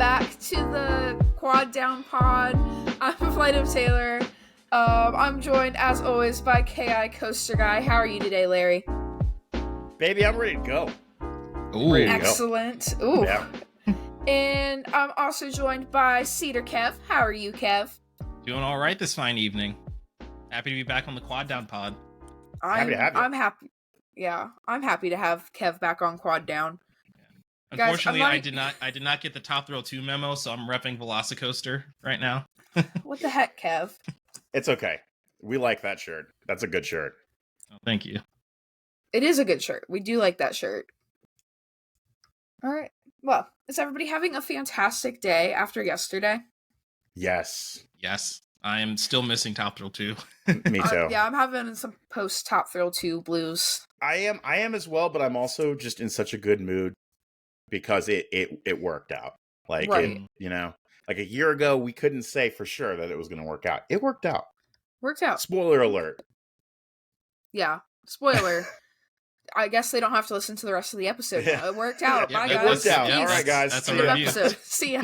back to the Quad Down Pod. I'm Flight of Taylor. I'm joined, as always, by KI Coaster Guy. How are you today, Larry? Baby, I'm ready to go. Ooh. Excellent. Ooh. Yeah. And I'm also joined by CedarKev. How are you, Kev? Doing all right this fine evening. Happy to be back on the Quad Down Pod. Happy to have you. I'm happy. Yeah, I'm happy to have Kev back on Quad Down. Unfortunately, Guys, I did not get the Top Thrill 2 memo, so I'm repping Velocicoaster right now. What the heck, Kev? It's okay. We like that shirt. That's a good shirt. Oh, thank you. It is a good shirt. We do like that shirt. All right. Well, is everybody having a fantastic day after yesterday? Yes. Yes, I am still missing Top Thrill 2. Me too. Yeah, I'm having some post Top Thrill 2 blues. I am as well, but I'm also just in such a good mood because it worked out. Like, Right. like a year ago, we couldn't say for sure that it was going to work out. It worked out. Worked out. Spoiler alert. Yeah. Spoiler. I guess they don't have to listen to the rest of the episode now. It worked out. Yeah, Bye, it guys. worked out. Peace. All right, guys. That's See a End of review. episode. See ya.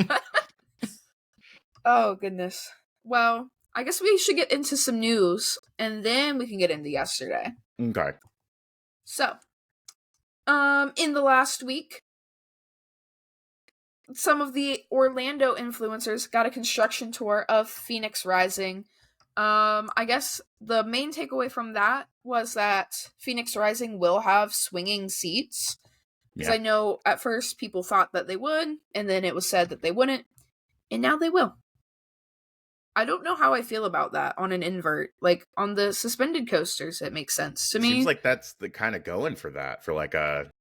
Oh, goodness. Well, I guess we should get into some news, and then we can get into yesterday. Okay. So, in the last week, some of the Orlando influencers got a construction tour of Phoenix Rising. I guess the main takeaway from that was that Phoenix Rising will have swinging seats. Because Yeah. I know at first people thought that they would, and then it was said that they wouldn't, and now they will. I don't know how I feel about that on an invert. Like, on the suspended coasters, it makes sense to me. Seems like that's the kind of going for that, for like a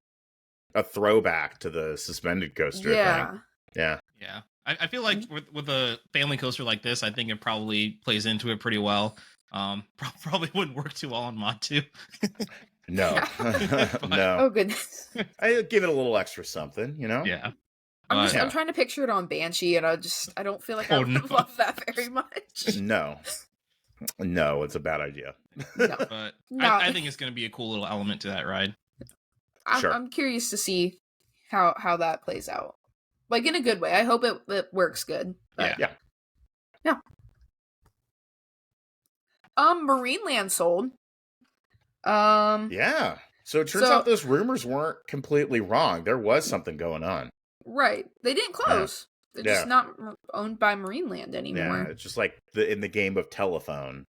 throwback to the suspended coaster yeah. thing. Yeah. Yeah, I feel like with a family coaster like this, I think it probably plays into it pretty well. Probably wouldn't work too well on Mod 2. No. No. Oh, goodness. I give it a little extra something, Yeah. I'm But- trying to picture it on Banshee, and I don't feel like I Oh, would no. love that very much. No. No, it's a bad idea. No. But No. I think it's going to be a cool little element to that ride. Sure. I'm curious to see how that plays out. Like, in a good way. I hope it works good. But, Yeah. Marineland sold. Yeah. So it turns out those rumors weren't completely wrong. There was something going on. Right. They didn't close. They're Yeah. just not owned by Marineland Yeah. anymore. It's just like in the game of telephone.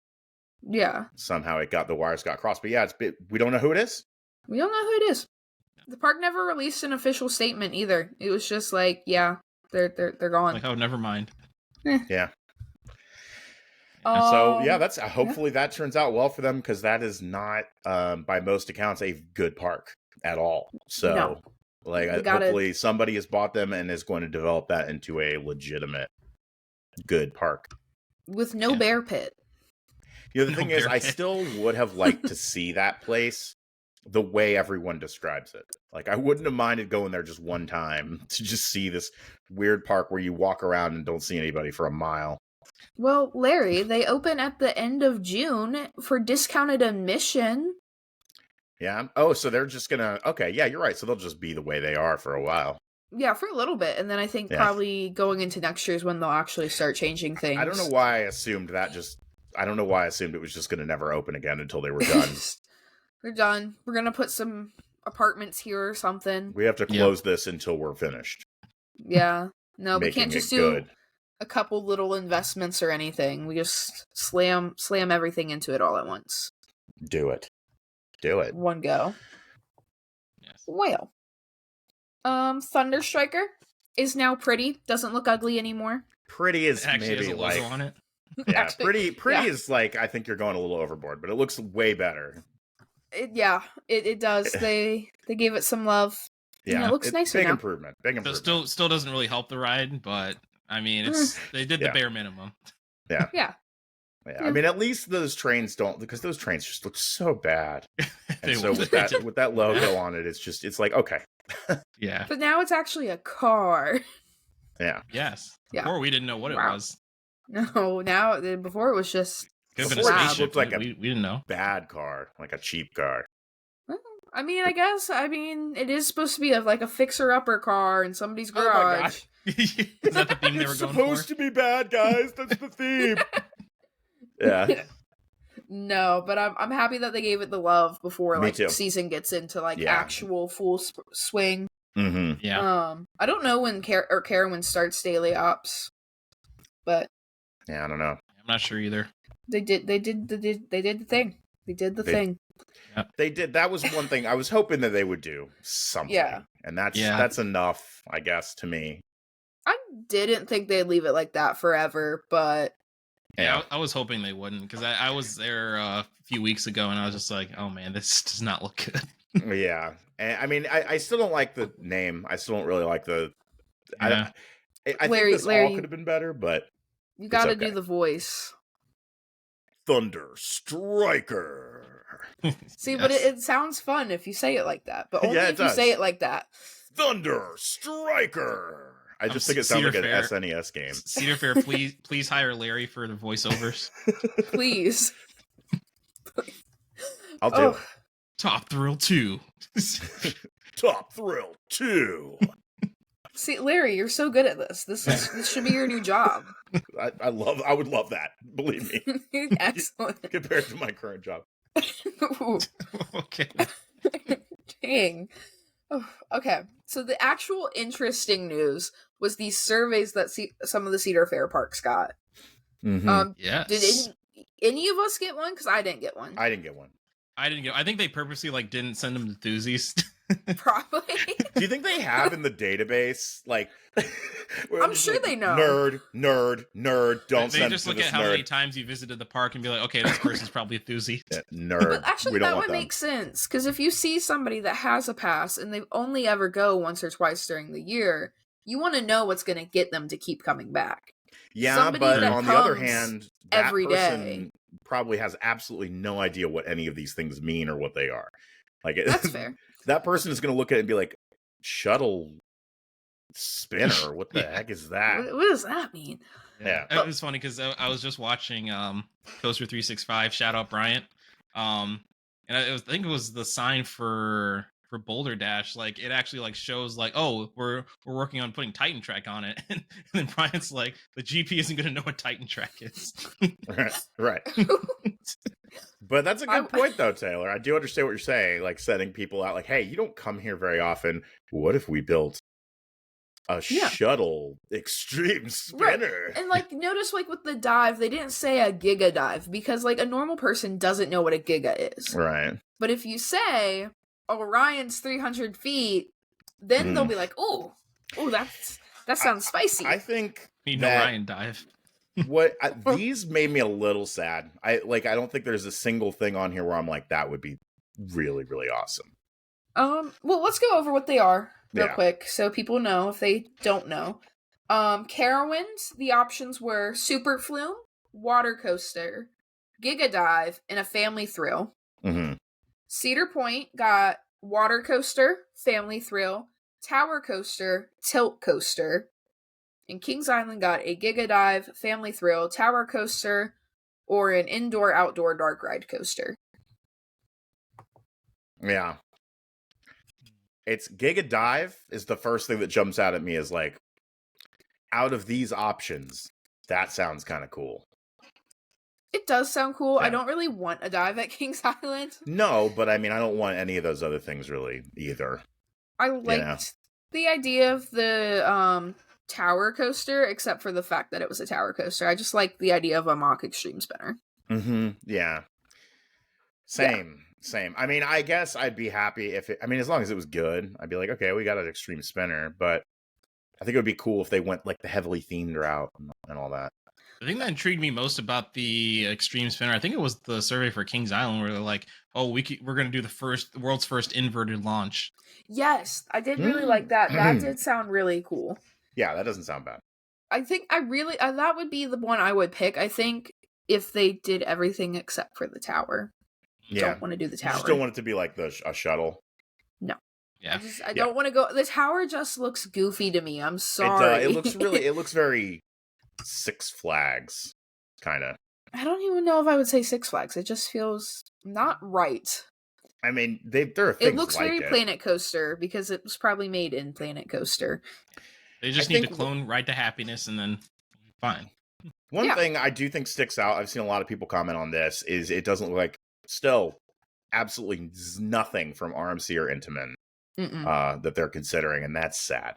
Yeah. Somehow the wires got crossed. But yeah, we don't know who it is. We don't know who it is. The park never released an official statement either. It was just like, yeah, they're gone. Like, oh, never mind. Yeah. So yeah, hopefully that turns out well for them, because that is not, by most accounts, a good park at all. So No. like, You gotta- hopefully somebody has bought them and is going to develop that into a legitimate good park. with no Yeah. bear pit. The other No thing is, bear I pit. still would have liked to see that place the way everyone describes it. Like, I wouldn't have minded going there just one time to just see this weird park where you walk around and don't see anybody for a mile. Well, Larry, they open at the end of June for discounted admission. Yeah. Oh, so they're just gonna. Okay. Yeah, you're right. So they'll just be the way they are for a while. Yeah, for a little bit. And then I think Yeah. probably going into next year is when they'll actually start changing things. I don't know why I assumed that. I don't know why I assumed it was just gonna never open again until they were done. We're done. We're going to put some apartments here or something. We have to close this until we're finished. Yeah. No, we making can't just it do good. a couple little investments or anything. We just slam everything into it all at once. Do it. Do it. One go. Yes. Well. Thunder Striker is now pretty. Doesn't look ugly anymore. Pretty is It actually has maybe a logo like. on it. Yeah, Actually, pretty yeah. is like, I think you're going a little overboard, but it looks way better. It does. They gave it some love. Yeah, And it looks nicer big now. improvement. Big So improvement. still doesn't really help the ride, but I mean, they did the Yeah. bare minimum. Yeah. Yeah, I mean, at least those trains don't, because those trains just look so bad. They And so will. with that logo on it, it's like, okay, Yeah. But now it's actually a car. yeah. Yes. Yeah. Before we didn't know what Wow. it was. No, now before it was just. Could have been a Before it spaceship. looked like we didn't know. Bad car, like a cheap car. I mean, I guess. I mean, it is supposed to be like a fixer-upper car in somebody's Oh my garage. Is that the theme they were It's going supposed for? to be bad, guys. That's the theme. Yeah. No, but I'm happy that they gave it the love before Me like too. season gets into like Yeah. actual full swing. Mm-hmm. Yeah. I don't know when Carowin starts daily ops, but Yeah, I don't know. I'm not sure either. they did the thing. They did the thing. They did. That was one thing I was hoping that they would do something. Yeah. And that's enough, I guess, to me. I didn't think they'd leave it like that forever, but Yeah, I was hoping they wouldn't, because I was there a few weeks ago and I was just like, oh man, this does not look good. Yeah. And I mean, I still don't like the name. I still don't really like the. Yeah. I think this all could have been better, but you got to okay. do the voice. Thunder Striker. See, but it sounds fun if you say it like that. But only if you say it like that. Thunder Striker. I just think it sounds like an SNES game. Cedar Fair, please hire Larry for the voiceovers. Please. I'll do it. Top Thrill 2. Top Thrill 2. See, Larry, you're so good at this. This should be your new job. I would love that. Believe me. Excellent. Compared to my current job. Okay. Dang. Oh, okay. So the actual interesting news was these surveys that some of the Cedar Fair parks got. Mm-hmm. Yes. Did any of us get one? Because I didn't get one. I didn't get one. I think they purposely didn't send them to Enthusiast. Probably. Do you think they have in the database I'm sure they know. Nerd. Don't they send just to look this at how nerd. many times you visited the park and be like, okay, this person's probably Enthusiast. Yeah, nerd. But actually, we don't that want would them. make sense because if you see somebody that has a pass and they only ever go once or twice during the year, you want to know what's going to get them to keep coming back. Yeah, somebody but that on the other comes hand, that every person day probably has absolutely no idea what any of these things mean or what they are. That's fair. That person is going to look at it and be like, shuttle spinner, what the heck is that? What does that mean? Yeah. It was funny because I was just watching Coaster 365, shout out Bryant. And I think it was the sign for Boulder Dash. Like it actually shows oh, we're working on putting Titan Track on it. And then Bryant's like, the GP isn't gonna know what Titan Track is. Right. But that's a good point though, Taylor. I do understand what you're saying, setting people out hey, you don't come here very often. What if we built a shuttle extreme spinner? Right. And notice with the dive, they didn't say a giga dive because a normal person doesn't know what a giga is. Right. But if you say Orion's 300 feet, then they'll be like, oh, that sounds spicy. I think need no Orion dive. These made me a little sad. I don't think there's a single thing on here where I'm like, that would be really, really awesome. Well, let's go over what they are real quick so people know if they don't know. Carowinds, the options were Super Flume, Water Coaster, Giga Dive, and a Family Thrill. Mm-hmm. Cedar Point got Water Coaster, Family Thrill, Tower Coaster, Tilt Coaster. And Kings Island got a Giga Dive, Family Thrill, Tower Coaster, or an Indoor-Outdoor Dark Ride Coaster. Yeah. It's Giga Dive is the first thing that jumps out at me as out of these options, that sounds kind of cool. It does sound cool. Yeah. I don't really want a dive at Kings Island. No, but I mean, I don't want any of those other things really either. I liked the idea of the Tower Coaster, except for the fact that it was a Tower Coaster. I just like the idea of a mock extreme spinner. Mm-hmm. Yeah. Same. I mean, I guess I'd be happy if as long as it was good, I'd be like, okay, we got an extreme spinner, but I think it would be cool if they went the heavily themed route and all that. The thing that intrigued me most about the extreme spinner, I think it was the survey for Kings Island where they're like, oh, we're going to do the world's first inverted launch. Yes, I did really like that. That did sound really cool. Yeah, that doesn't sound bad. I think that would be the one I would pick. I think if they did everything except for the tower. Yeah. Don't want to do the tower. You just don't want it to be like a shuttle. No. Yeah. I don't want to go. The tower just looks goofy to me. I'm sorry. It looks very Six Flags, kind of. I don't even know if I would say Six Flags. It just feels not right. I mean, there are things it looks like very Planet Coaster because it was probably made in Planet Coaster. They just need to clone Ride to Happiness and then fine. One thing I do think sticks out, I've seen a lot of people comment on this, is it doesn't look like still absolutely nothing from RMC or Intamin that they're considering, and that's sad.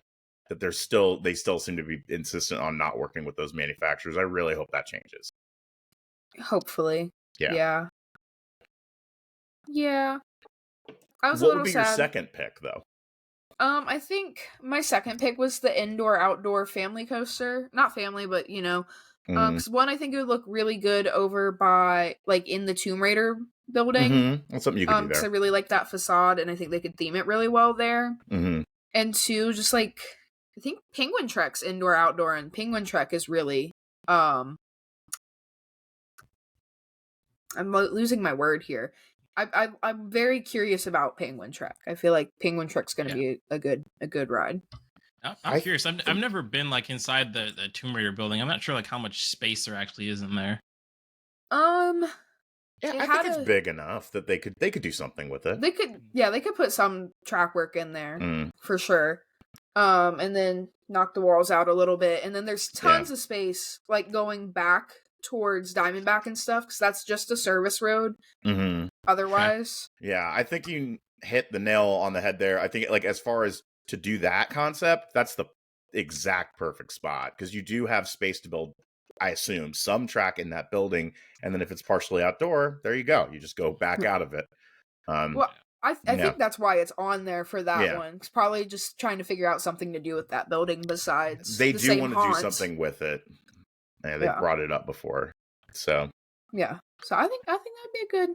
That they still seem to be insistent on not working with those manufacturers. I really hope that changes. Hopefully. Yeah. I was a little sad. What would be your second pick, though? I think my second pick was the indoor-outdoor family coaster. Not family, but, you know. Because one, I think it would look really good over by, like, in the Tomb Raider building. That's something you could do there. Because I really like that facade, and I think they could theme it really well there. And two, just, like, I think Penguin Trek's indoor-outdoor, and Penguin Trek is really, I'm losing my word here. I'm very curious about Penguin Trek. I feel like Penguin Trek's going to be a good ride. I'm curious. I've never been like inside the Tomb Raider building. I'm not sure like how much space there actually is in there. Yeah, I think it's big enough that they could do something with it. They could put some track work in there for sure. And then knock the walls out a little bit, and then there's tons of space like going back towards Diamondback and stuff, because that's just a service road. Otherwise, I think you hit the nail on the head there. I think like as far as to do that concept, that's the exact perfect spot, because you do have space to build, I assume, some track in that building, and then if it's partially outdoor, there you go. You just go back out of it. Well, I think that's why it's on there for that one. It's probably just trying to figure out something to do with that building besides they the do want to do something with it. Yeah, they brought it up before, so so I think that'd be a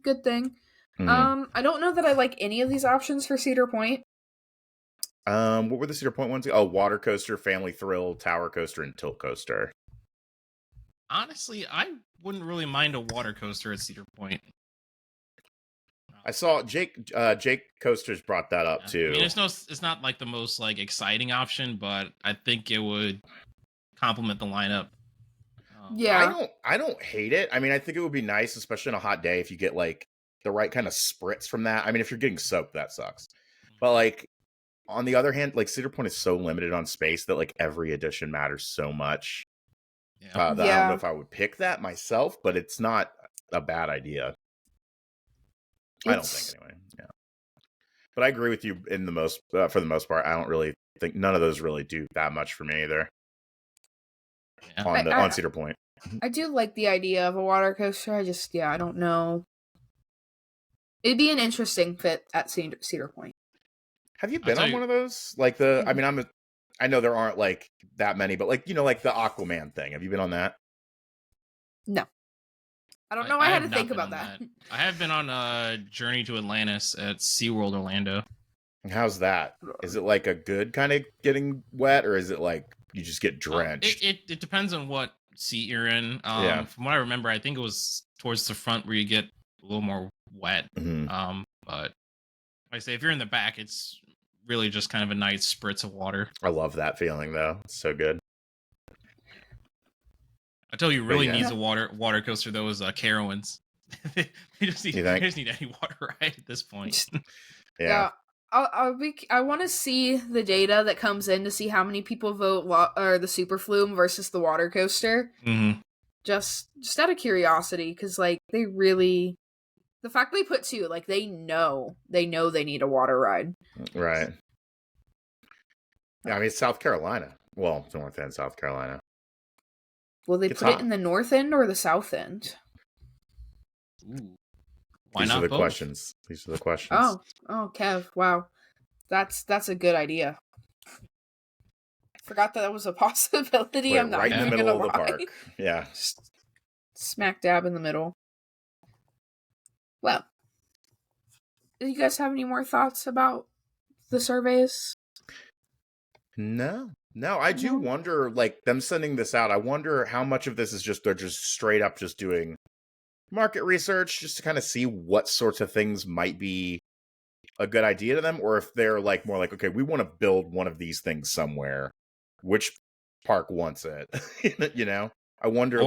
good thing. I don't know that I like any of these options for Cedar Point. What were the Cedar Point ones? Oh, water coaster, family thrill, tower coaster, and tilt coaster. Honestly, I wouldn't really mind a water coaster at Cedar Point. I saw Jake Coasters brought that up too. I mean, it's not like the most like exciting option, but I think it would complement the lineup. I don't hate it. I mean, I think it would be nice, especially on a hot day, if you get like the right kind of spritz from that. I mean, if you're getting soaked, that sucks. But like on the other hand, like Cedar Point is so limited on space that like every addition matters so much. That I don't know if I would pick that myself, but it's not a bad idea. I don't think anyway. Yeah, but I agree with you for the most part. I don't really think none of those really do that much for me either. On Cedar Point, I do like the idea of a water coaster. I don't know. It'd be an interesting fit at Cedar Point. Have you been on one of those? Like I mean, I know there aren't like that many, but like, you know, like the Aquaman thing. Have you been on that? No. I don't know. I had to think about that. I have been on Journey to Atlantis at SeaWorld Orlando. How's that? Is it like a good kind of getting wet, or is it like you just get drenched? It depends on what seat you're in. From what I remember, I think it was towards the front where you get a little more wet. But like I say, if you're in the back, it's really just kind of a nice spritz of water. I love that feeling though. It's so good. I tell you, really needs a water coaster though is Carowinds. they just need any water right at this point. I want to see the data that comes in to see how many people vote or the Super Flume versus the water coaster. Just out of curiosity, because like the fact they put two, like they know they need a water ride. Right. Yeah, I mean, it's South Carolina. Well, it's north end South Carolina. Will they put it in the north end or the south end? Ooh. These are the questions. Oh, Kev, wow. That's a good idea. Forgot that was a possibility. I'm not right in the middle of the park. Yeah. Smack dab in the middle. Well, do you guys have any more thoughts about the surveys? No, I do wonder, like, them sending this out, I wonder how much of this is just, they're just straight up just doing market research just to kind of see what sorts of things might be a good idea to them, or if they're like more like, okay, we want to build one of these things somewhere. Which park wants it? You know? I wonder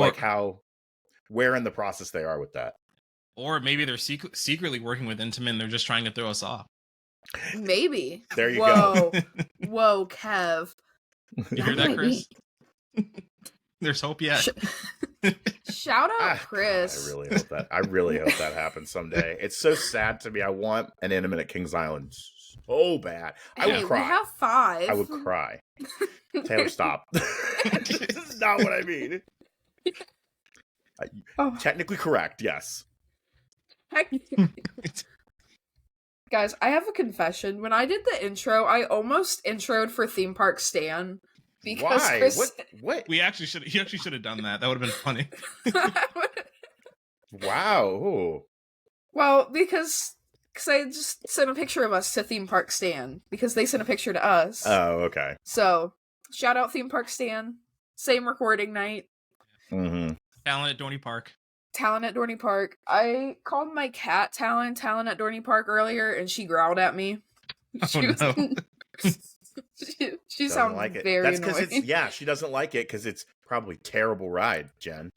where in the process they are with that. Or maybe they're secretly working with Intamin, they're just trying to throw us off. Maybe. There you go. Whoa, Kev. You hear that, Chris? There's hope yet. Shout out Chris. God, I really hope that happens someday. It's so sad to me. I want an intimate at Kings Island so bad. I would cry. We have 5. I would cry. Taylor, stop. This is not what I mean. Technically correct, yes. Guys, I have a confession. When I did the intro, I almost introed for Theme Park Stan. Because why? Chris... What? You actually should have done that. That would have been funny. Wow. Ooh. Well, because I just sent a picture of us to Theme Park Stan. Because they sent a picture to us. Oh, okay. So, shout out Theme Park Stan. Same recording night. Mm-hmm. Talent at Dorney Park. Talon at Dorney Park. I called my cat Talon at Dorney Park earlier, and she growled at me. She sounds like very That's annoying. because she doesn't like it because it's probably a terrible ride, Jen.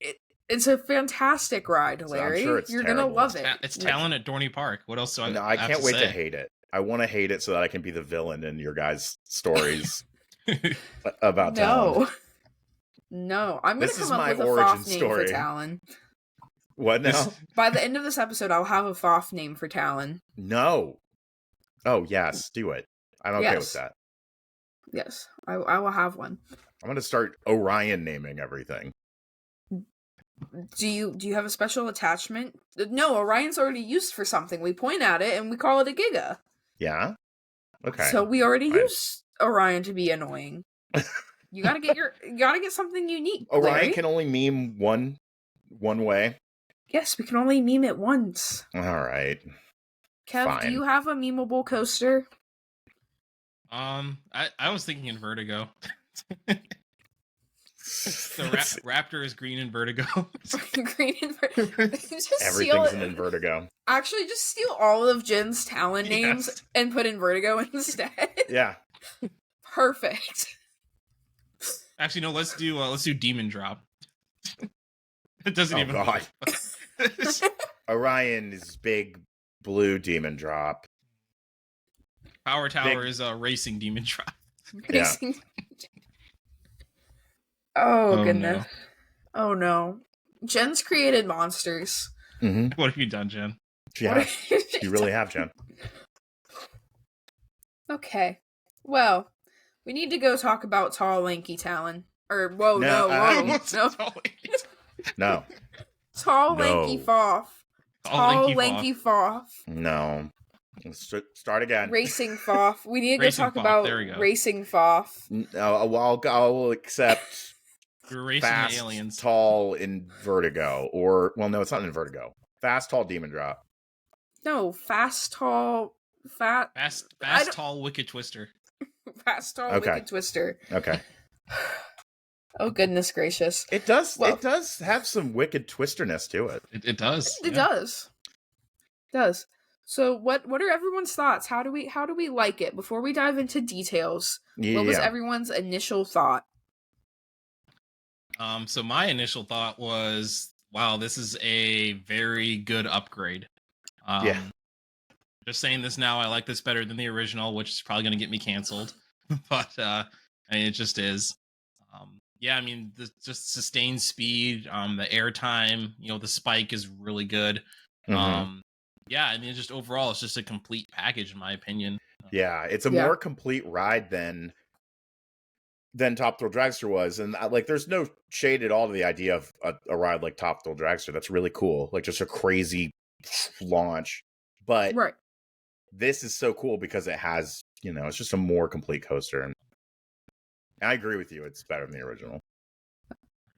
It's a fantastic ride, Larry. I'm sure it's You're terrible. gonna love it. It's Talon at Dorney Park. What else do I? No, I can't wait to to hate it. I want to hate it so that I can be the villain in your guys' stories about Talon. No, I'm gonna come up with a origin Foth name story. for Talon. What now? By the end of this episode, I'll have a Foth name for Talon. No. Oh yes, do it. I'm okay with that. Yes, I will have one. I'm gonna start Orion naming everything. Do you have a special attachment? No, Orion's already used for something. We point at it and we call it a Giga. Yeah. Okay. So we already used Orion to be annoying. You gotta get something unique. Orion Larry. can only meme one way. Yes, we can only meme it once. All right. Kev, Fine. do you have a memeable coaster? I was thinking in Vertigo. The Raptor is green in Vertigo. Green and Vertigo. Everything's in Vertigo. Actually, just steal all of Jen's Talon names and put in Vertigo instead. Yeah. Perfect. Actually, no. Let's do Demon Drop. It doesn't even. God. Orion is big blue demon drop. Power Tower is a racing demon drop. Racing. Oh goodness. No. Oh no. Jen's created monsters. Mm-hmm. What have you done, Jen? Yeah, you really have, Jen. Okay. Well, we need to go talk about tall, lanky Talon. Or No. Tall, lanky Foth. Tall, lanky Foth. No. Let's start again. Racing Foth. We need to go talk about Racing Foth. I'll accept You're racing fast, aliens. Tall in Vertigo. Or, well, no, it's not in Vertigo. Fast, tall, demon drop. No, fast, tall, Fast, tall, wicked twister. Fast, tall, wicked twister. Okay. Oh, goodness gracious. It does have some wicked twisterness to it. It does. It does. It does. So what are everyone's thoughts? How do we like it? Before we dive into details, what was everyone's initial thought? So my initial thought was, wow, this is a very good upgrade. Just saying this now, I like this better than the original, which is probably going to get me canceled. But I mean, it just is. I mean, just sustained speed, the airtime, the spike is really good. Mm-hmm. I mean, just overall, it's just a complete package, in my opinion. Yeah, it's a more complete ride than Top Thrill Dragster was, and there's no shade at all to the idea of a ride like Top Thrill Dragster. That's really cool, like just a crazy launch. But this is so cool because it has, it's just a more complete coaster, and I agree with you. It's better than the original.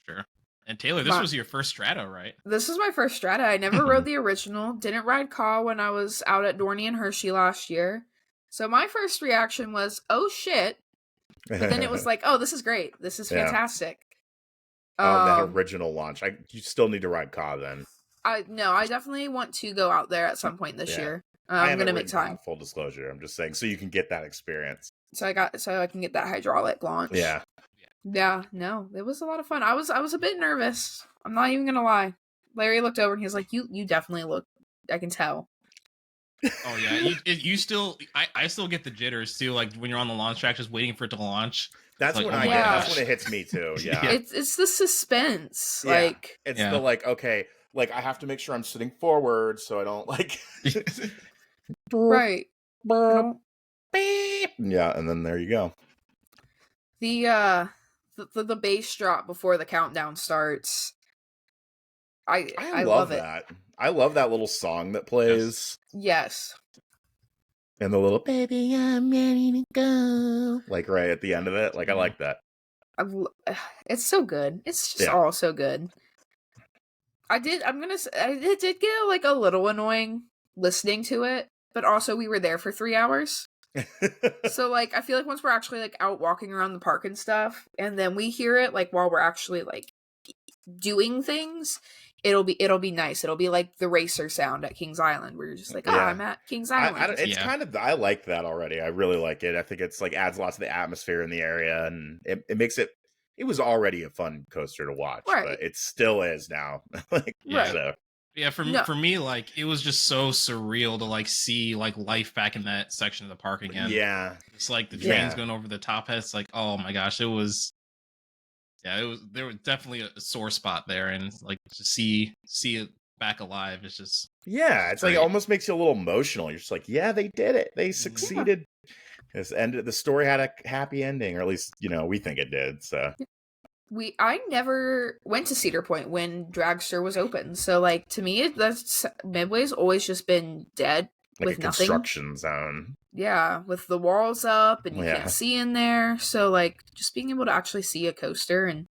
Sure. And Taylor, this was your first Strata, right? This is my first Strata. I never rode the original. Didn't ride Caw when I was out at Dorney and Hershey last year. So my first reaction was, oh shit. But then it was like, oh, this is great. This is fantastic. That original launch. You still need to ride Caw then. I definitely want to go out there at some point this year. I'm going to make time. Full disclosure. I'm just saying so you can get that experience. So I can get that hydraulic launch. Yeah. Yeah, no, it was a lot of fun. I was a bit nervous. I'm not even gonna lie. Larry looked over and he was like, "You definitely look. I can tell." Oh yeah, you still. I still get the jitters too. Like when you're on the launch track, just waiting for it to launch. That's like, when oh I my get. gosh. That's when it hits me too. Yeah. It's the suspense. Yeah. Like, It's Yeah. the like, okay, like I have to make sure I'm sitting forward so I don't like right. I don't beep. Yeah, and then there you go. the bass drop before the countdown starts. I love it. that. I love that little song that plays. Yes. And the little baby, I'm ready to go. Like right at the end of it. Like I like that. It's so good. It's just Yeah. all so good. It did get like a little annoying listening to it, but also we were there for 3 hours. So like I feel like once we're actually like out walking around the park and stuff, and then we hear it like while we're actually like doing things, it'll be nice. It'll be like the racer sound at Kings Island where you're just like, Yeah. I'm at Kings Island. It's kind of, I like that already. I really like it. I think it's like adds lots of the atmosphere in the area, and it makes it. It was already a fun coaster to watch, Right. but it still is now. Like, Yeah. so. Yeah, for me, like it was just so surreal to like see like life back in that section of the park again. Yeah, It's like the trains Yeah. going over the top. It's like, oh my gosh, it was. Yeah, it was. There was definitely a sore spot there, and like to see it back alive is just. yeah. It's like it great. almost makes you a little emotional. You're just like, yeah, they did it. They succeeded. This ended. The story had a happy ending, or at least we think it did. So I never went to Cedar Point when Dragster was open, so like to me, that's Midway's always just been dead like with a nothing. construction zone. Yeah, with the walls up and you Yeah. can't see in there. So like just being able to actually see a coaster and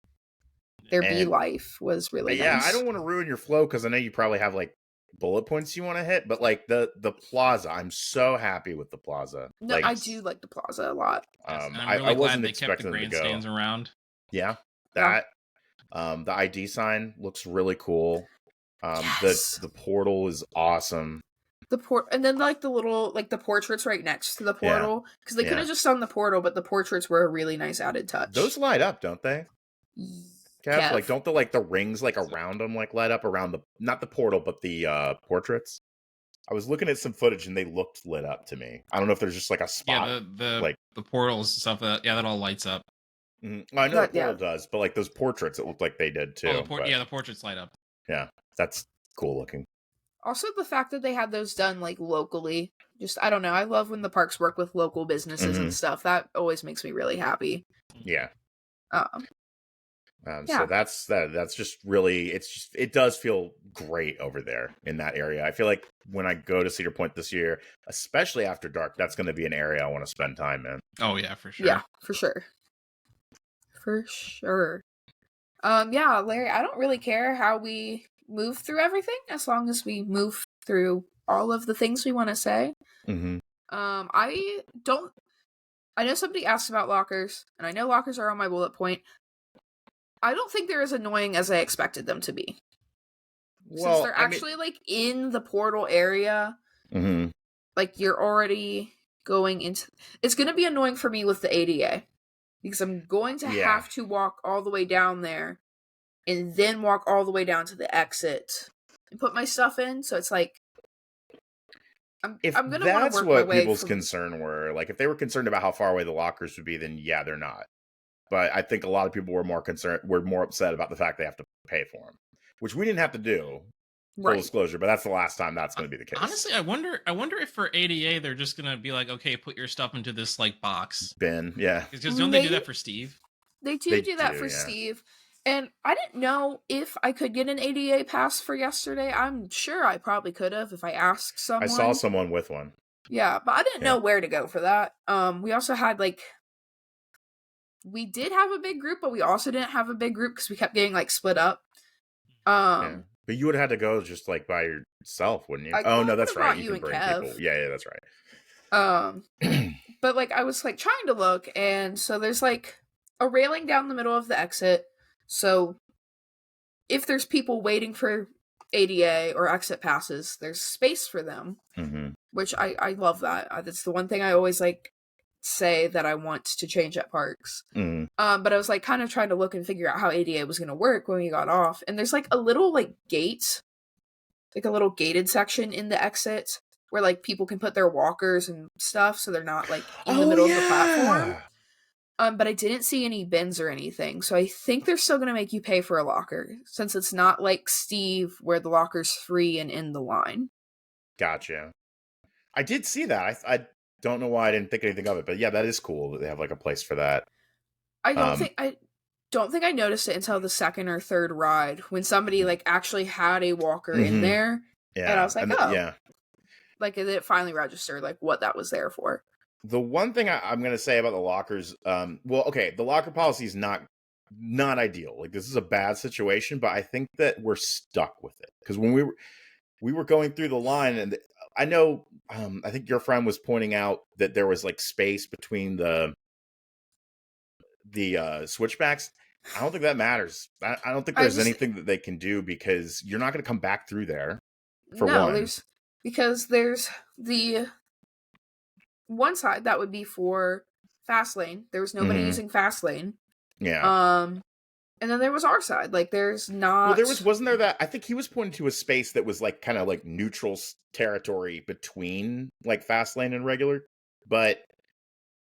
there be And- life was really nice. I don't want to ruin your flow because I know you probably have like bullet points you want to hit, but like the plaza, I'm so happy with the plaza. No, Like, I do like the plaza a lot. Yes, and I'm I really wasn't glad they kept the expecting them to go. grandstands around. Yeah, Yeah. that the ID sign looks really cool. Yes. The portal is awesome. And then like the little like the portraits right next to the portal because they could have just done the portal, but the portraits were a really nice added touch. Those light up, don't they? Kev. Like don't the rings like around them like light up around the not the portal but the portraits? I was looking at some footage and they looked lit up to me. I don't know if there's just like a spot. Yeah, the portals and stuff. That all lights up. Mm-hmm. I know the portal does, but like those portraits, it looked like they did too. The portraits light up. Yeah, that's cool looking. Also, the fact that they had those done like locally, just I don't know. I love when the parks work with local businesses and stuff. That always makes me really happy. Yeah. Yeah. So that's just really it does feel great over there in that area. I feel like when I go to Cedar Point this year, especially after dark, that's going to be an area I want to spend time in. Oh yeah, for sure. Yeah, for sure. For sure. Yeah, Larry, I don't really care how we move through everything as long as we move through all of the things we want to say. Mm-hmm. I know somebody asked about lockers, and I know lockers are on my bullet point. I don't think they're as annoying as I expected them to be. Since they're actually like in the portal area, like you're already going into. It's going to be annoying for me with the ADA because I'm going to have to walk all the way down there and then walk all the way down to the exit and put my stuff in. So it's like I'm going to want to work my way. That's what people's concern were. Like if they were concerned about how far away the lockers would be, then yeah, they're not. But I think a lot of people were more upset about the fact they have to pay for them, which we didn't have to do. Full disclosure, but that's the last time that's going to be the case. Honestly, I wonder if for ADA they're just going to be like, okay, put your stuff into this like box bin, yeah. Because don't they do that for Steve? They do that for Steve. And I didn't know if I could get an ADA pass for yesterday. I'm sure I probably could have if I asked someone. I saw someone with one. Yeah, but I didn't know where to go for that. We also had we did have a big group, but we also didn't have a big group because we kept getting like split up. But you would have had to go just like by yourself, wouldn't you? No, that's right. You can bring people. Yeah, that's right. But like I was like trying to look, and so there's like a railing down the middle of the exit. So if there's people waiting for ADA or exit passes, there's space for them, which I love that. That's the one thing I always like say that I want to change at parks. But I was like kind of trying to look and figure out how ADA was going to work when we got off. And there's like a little like gate, like a little gated section in the exit where like people can put their walkers and stuff so they're not like in the middle of the platform. But I didn't see any bins or anything, so I think they're still gonna make you pay for a locker, since it's not like Steve where the locker's free and in the line. Gotcha. I did see that. I don't know why I didn't think anything of it, but yeah, that is cool that they have like a place for that. I don't Um, think I noticed it until the second or third ride when somebody like actually had a walker in mhm. there, and I Yeah, was like, and oh, yeah. like it finally registered like what that was there for. The one thing I'm going to say about the lockers, well, okay, the locker policy is not ideal. Like this is a bad situation, but I think that we're stuck with it because when we were going through the line, and I know, I think your friend was pointing out that there was like space between the switchbacks. I don't think that matters. I don't think I there's just anything that they can do because you're not going to come back through there for no, one. there's the one side that would be for fast lane. There was nobody Hmm. using fast lane. Yeah. And then there was our side. Like there's Well, not. wasn't there that, I think he was pointing to a space that was like kind of like neutral territory between like fast lane and regular, but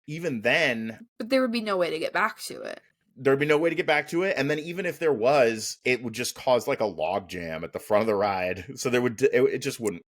even then, But there would be no way to get back to it. there'd be no way to get back to it. And then even if there was, it would just cause like a log jam at the front of the ride. So it just wouldn't.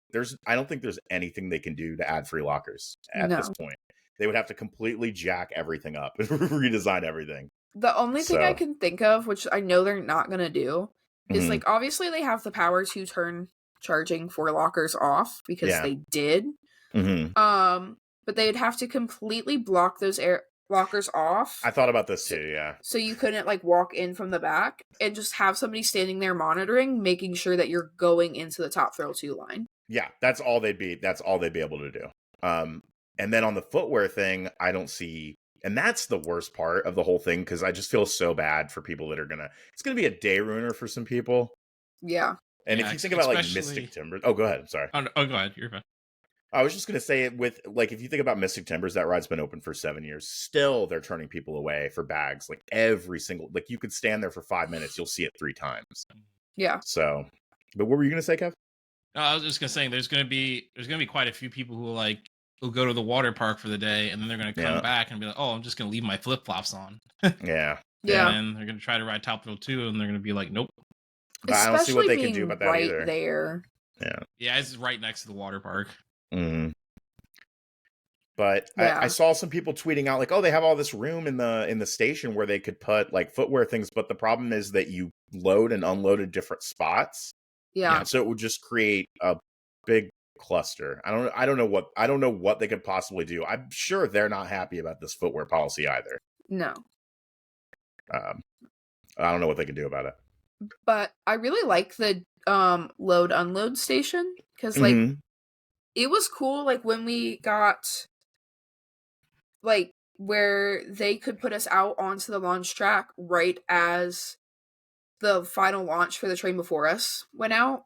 I don't think there's anything they can do to add free lockers at this No. point. They would have to completely jack everything up and redesign everything. The only thing I So, can think of, which I know they're not gonna do, is mhm. like obviously they have the power to turn charging for lockers off because Yeah. they did. Mhm. But they'd have to completely block those air lockers off. I thought about this too. Yeah. So you couldn't like walk in from the back and just have somebody standing there monitoring, making sure that you're going into the top thrill 2 line. Yeah, that's all they'd be able to do. And then on the footwear thing, I don't see, and that's the worst part of the whole thing because I just feel so bad for people that it's gonna be a day ruiner for some people. Yeah. And Yeah, if you think about like especially- Mystic Timbers, oh, go ahead. I'm sorry. Oh, go ahead. You're fine. I was just gonna say it with like if you think about Mystic Timbers, that ride's been open for 7 years. Still, they're turning people away for bags. Like every single, like you could stand there for 5 minutes, you'll see it 3 times. Yeah. So, but what were you gonna say, Kev? No, I was just gonna say there's gonna be quite a few people who go to the water park for the day and then they're gonna come back and be like, oh, I'm just gonna leave my flip flops on. Yeah. Yeah. And then they're gonna try to ride Top Thrill 2 and they're gonna be like, nope. But I don't see what they can do being about that right either. there. Yeah. Yeah, it's right next to the water park. Mm-hmm. But Yeah. I saw some people tweeting out like, oh, they have all this room in the station where they could put like footwear things, but the problem is that you load and unload at different spots. Yeah. So it would just create a big cluster. I don't know what they could possibly do. I'm sure they're not happy about this footwear policy either. No. I don't know what they can do about it. But I really like the load unload station because like it was cool like when we got like where they could put us out onto the launch track right as the final launch for the train before us went out.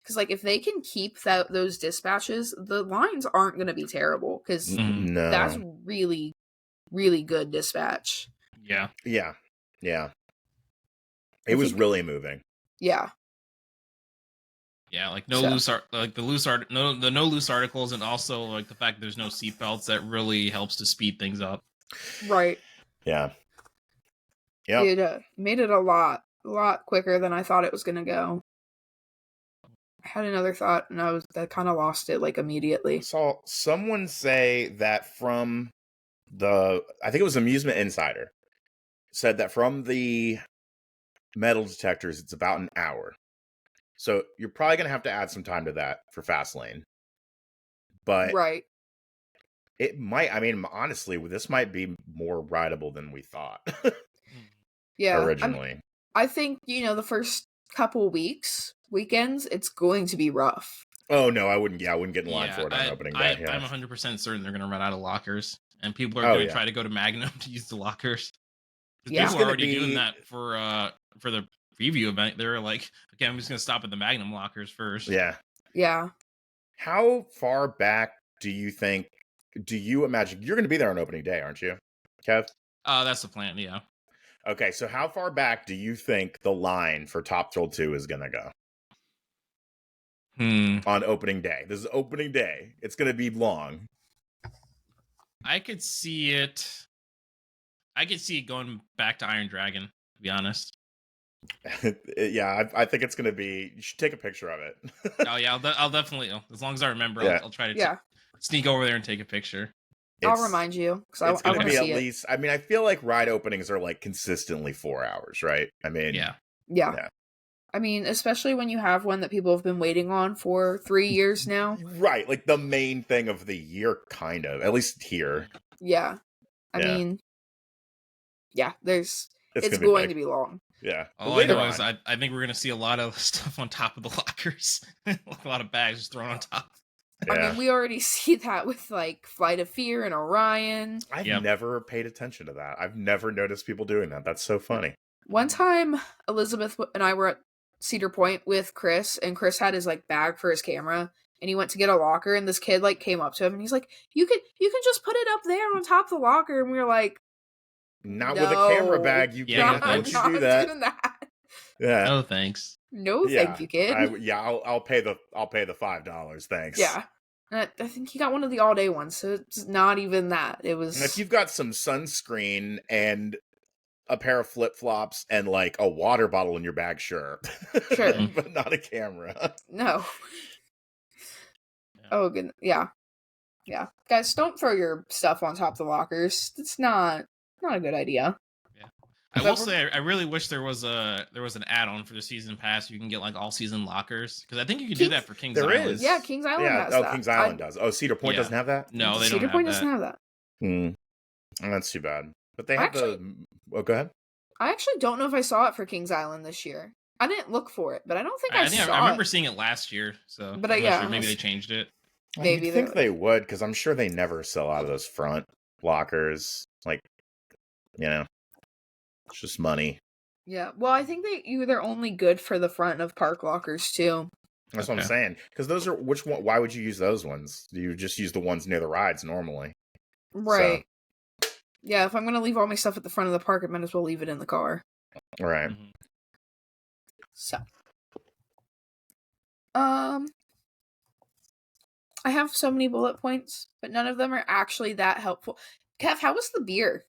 Because like if they can keep those dispatches, the lines aren't going to be terrible because No. that's really, really good dispatch. Yeah. Yeah. Yeah. It was really moving. Yeah. Yeah, like no loose articles, and also like the fact that there's no seatbelts that really helps to speed things up. Right. Yeah. Yeah. It made it a lot quicker than I thought it was gonna go. I had another thought, and I kind of lost it like immediately. Saw someone say that from I think it was Amusement Insider, said that from the metal detectors, it's about an hour. So you're probably going to have to add some time to that for Fastlane. But right. It might, I mean, honestly, this might be more rideable than we thought. Yeah. Originally. I think, the first couple weekends, it's going to be rough. Oh, no, I wouldn't get in line for it on opening day. I'm 100% certain they're going to run out of lockers. And people are going to try to go to Magnum to use the lockers. Yeah. People are already doing that for the preview event. They're like, okay, I'm just going to stop at the Magnum lockers first. Yeah. Yeah. How far back do you imagine you're going to be there on opening day, aren't you, Kev? That's the plan, yeah. Okay, so how far back do you think the line for Top Thrill 2 is going to go? On opening day. This is opening day. It's going to be long. I could see it I could see it going back to Iron Dragon, to be honest. Yeah, I think it's gonna be. You should take a picture of it. Oh yeah, I'll definitely, as long as I remember, Yeah. I'll try to Yeah, sneak over there and take a picture. I'll It's remind you it's because I gonna want to be at see it. least. I mean, I feel like ride openings are like consistently 4 hours, right? I mean, Yeah. Yeah. I mean, especially when you have one that people have been waiting on for 3 years now. right, like the main thing of the year, kind of. At least here, Yeah. I Yeah. mean, yeah, it's it's gonna be going big. to be long. Yeah, but All I later know is on, I think we're gonna see a lot of stuff on top of the lockers, like a lot of bags just thrown on top. I yeah. mean, we already see that with like Flight of Fear and Orion. I've Yep. never paid attention to that. I've never noticed people doing that. That's so funny. One time, Elizabeth and I were at Cedar Point with Chris, and Chris had his like bag for his camera, and he went to get a locker, and this kid like came up to him, and he's like, "You can just put it up there on top of the locker," and we were like, Not with a camera bag, you Yeah, can't. no Don't thanks. you do that? Doing that. Yeah. No thanks. No, thank you, kid. I'll pay the $5. Thanks. Yeah. I think he got one of the all-day ones, so it's not even that. It was... And if you've got some sunscreen and a pair of flip-flops and like a water bottle in your bag, sure. Sure. But not a camera. No. Yeah. Oh, goodness. Yeah. Yeah. Guys, don't throw your stuff on top of the lockers. It's not a good idea. I But will say I really wish there was an add-on for the season pass. You can get like all season lockers, because I think you can do that for Kings There Island. is. Yeah, Kings Island has that. Kings Island does. Oh, Cedar Point Yeah. doesn't have that? No, they Cedar don't Point have doesn't that. have that. That's too bad. But they have Oh, go ahead. I actually don't know if I saw it for Kings Island this year. I didn't look for it, but I don't think I think saw I remember it. seeing it last year, so But I'm not yeah, sure. Maybe they changed it. Maybe I think they would, because I'm sure they never sell out of those front lockers. Like, it's just money. Yeah, well, I think they're only good for the front of park lockers too. That's what I'm saying. Because those are which one? Why would you use those ones? Do you just use the ones near the rides normally? Right. Yeah, if I'm gonna leave all my stuff at the front of the park, I might as well leave it in the car. Right. Mhm. So, I have so many bullet points, but none of them are actually that helpful. Kev, how was the beer?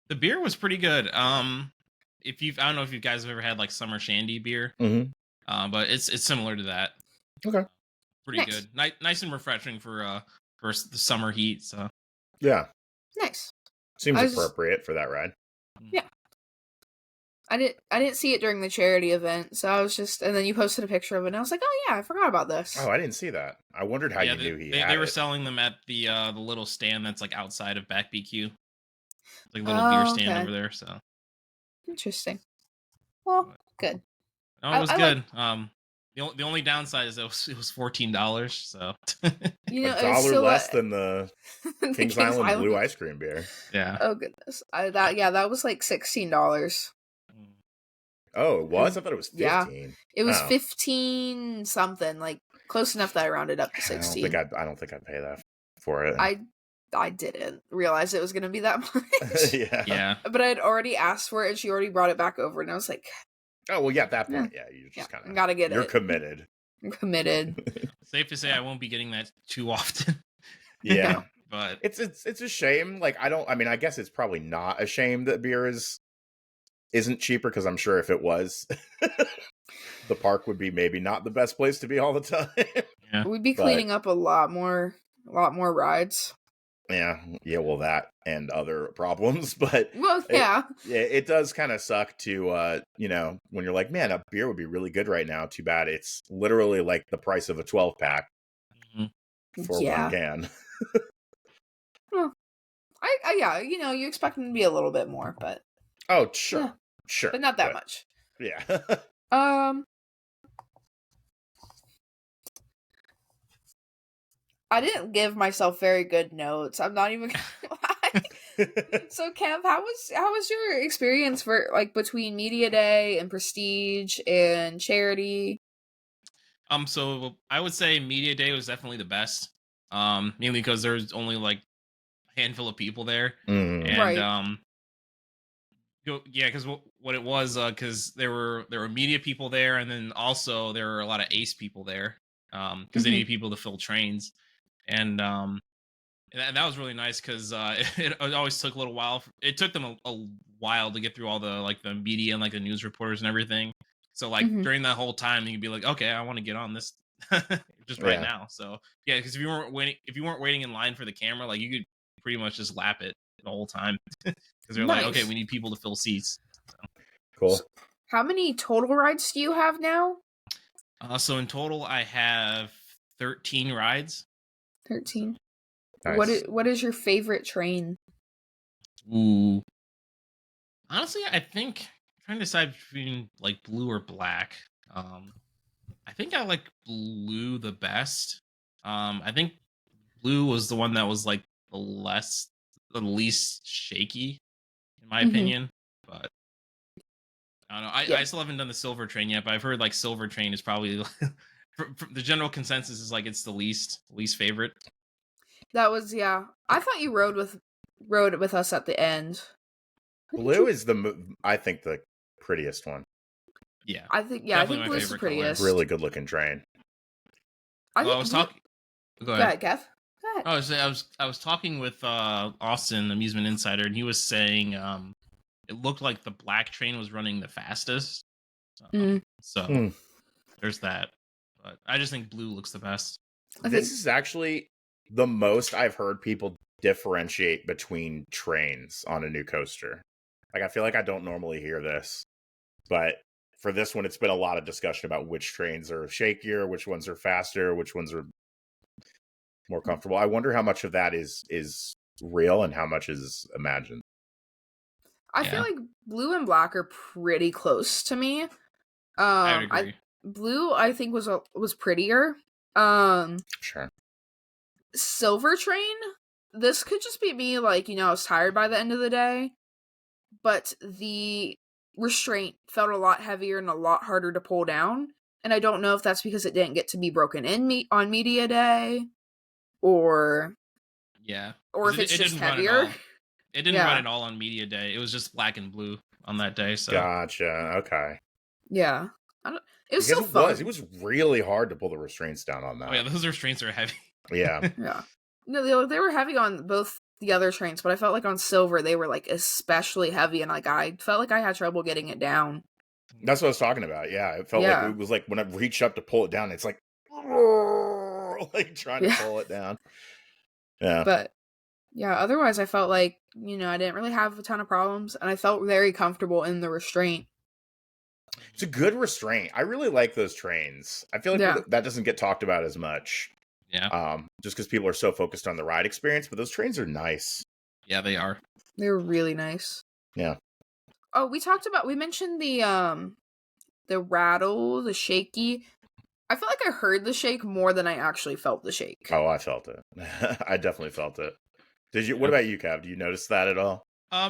The beer was pretty good. I don't know if you guys have ever had like summer shandy beer, but it's similar to that. Okay. Pretty Nice. good. Nice and refreshing for the summer heat. So Yeah. Nice. Seems appropriate for that ride. Yeah. I didn't see it during the charity event, so I was just, and then you posted a picture of it, and I was like, oh yeah, I forgot about this. Oh, I didn't see that. I wondered how you knew he had they were it. selling them at the little stand that's like outside of Back BQ. Like a little beer stand over there. So interesting. Well, good. No, it was good. The only downside is it was $14. So $1 less than the Kings Island Blue ice cream beer. Yeah. Oh goodness. That was like $16. Oh, it was? I thought it was 15. Yeah. It was 15 something, like close enough that I rounded up to 16. I don't think I'd pay that for it. I didn't realize it was going to be that much. Yeah. But I had already asked for it, and she already brought it back over, and I was like, oh, well, yeah, at that point, you just kind of gotta get you're it. committed. I'm committed. Safe to say I won't be getting that too often. Yeah. But it's a shame. Like, I guess it's probably not a shame that beer isn't cheaper, because I'm sure if it was, the park would be maybe not the best place to be all the time. Yeah. We'd be cleaning up a lot more rides. Yeah, well, that and other problems, but well, yeah, it does kind of suck to when you're like, man, a beer would be really good right now. Too bad it's literally like the price of a 12-pack for one can. Well, you expect them to be a little bit more, but sure, but not that much. Yeah. I didn't give myself very good notes. I'm not even gonna lie. So, Kev, how was your experience for like between Media Day and Prestige and Charity? So I would say Media Day was definitely the best. Mainly because there's only like a handful of people there, and right. Because what it was, because there were media people there, and then also there were a lot of ace people there, because they need people to fill trains. And And that was really nice because it always took a little while. It took them a while to get through all the like the media and like the news reporters and everything. So like Mhm. during that whole time, you could be like, okay, I want to get on this just right Yeah. now. So yeah, because if you weren't waiting in line for the camera, like you could pretty much just lap it the whole time because they're like, okay, Nice. we need people to fill seats. Cool. How many total rides do you have now? So in total, I have 13 rides. 13. Nice. What is your favorite train? Ooh. Honestly, I think I'm trying to decide between like blue or black. I think I like blue the best. I think blue was the one that was like the least shaky, in my Mhm. opinion. But I don't know. Yeah. I still haven't done the silver train yet, but I've heard like silver train is probably for the general consensus is like it's the least favorite. That was yeah. I thought you rode it with us at the end. Who did Blue you- is I think the prettiest one. Yeah, I think I definitely think my blue's the favorite color. prettiest. Really good looking train. I Well, I think was blue- talking. Go Go ahead. ahead, Kev. Go ahead. I was talking with Austin, Amusement Insider, and he was saying it looked like the black train was running the fastest. So Hmm. there's that. But I just think blue looks the best. I This think is actually the most I've heard people differentiate between trains on a new coaster. Like, I feel like I don't normally hear this, but for this one, it's been a lot of discussion about which trains are shakier, which ones are faster, which ones are more comfortable. I wonder how much of that is real and how much is imagined. I feel like blue and black are pretty close to me. I would agree. Blue I think was prettier. Sure. Silver train, this could just be me, like, I was tired by the end of the day, but the restraint felt a lot heavier and a lot harder to pull down, and I don't know if that's because it didn't get to be broken in on media day, or Yeah. if it's It just didn't run at heavier. all. It didn't run at all on media day. It was just black and blue on that day. So Gotcha. Okay. Yeah. It was Because still fun. it was really hard to pull the restraints down on that. oh yeah, those restraints are heavy. Yeah. Yeah. No, they were heavy on both the other trains, but I felt like on Silver they were like especially heavy, and like I felt like I had trouble getting it down. That's what I was talking about. Yeah. It felt like it was like when I reached up to pull it down, it's like trying to pull it down. Yeah. But yeah, otherwise I felt like, I didn't really have a ton of problems, and I felt very comfortable in the restraint. It's a good restraint. I really like those trains. I feel like that doesn't get talked about as much. Yeah. Just because people are so focused on the ride experience, but those trains are nice. Yeah, they are. They were really nice. Yeah. Oh, we mentioned the rattle, the shaky. I felt like I heard the shake more than I actually felt the shake. Oh, I felt it. I definitely felt it. Did you? What about you, Kev? Do you notice that at all?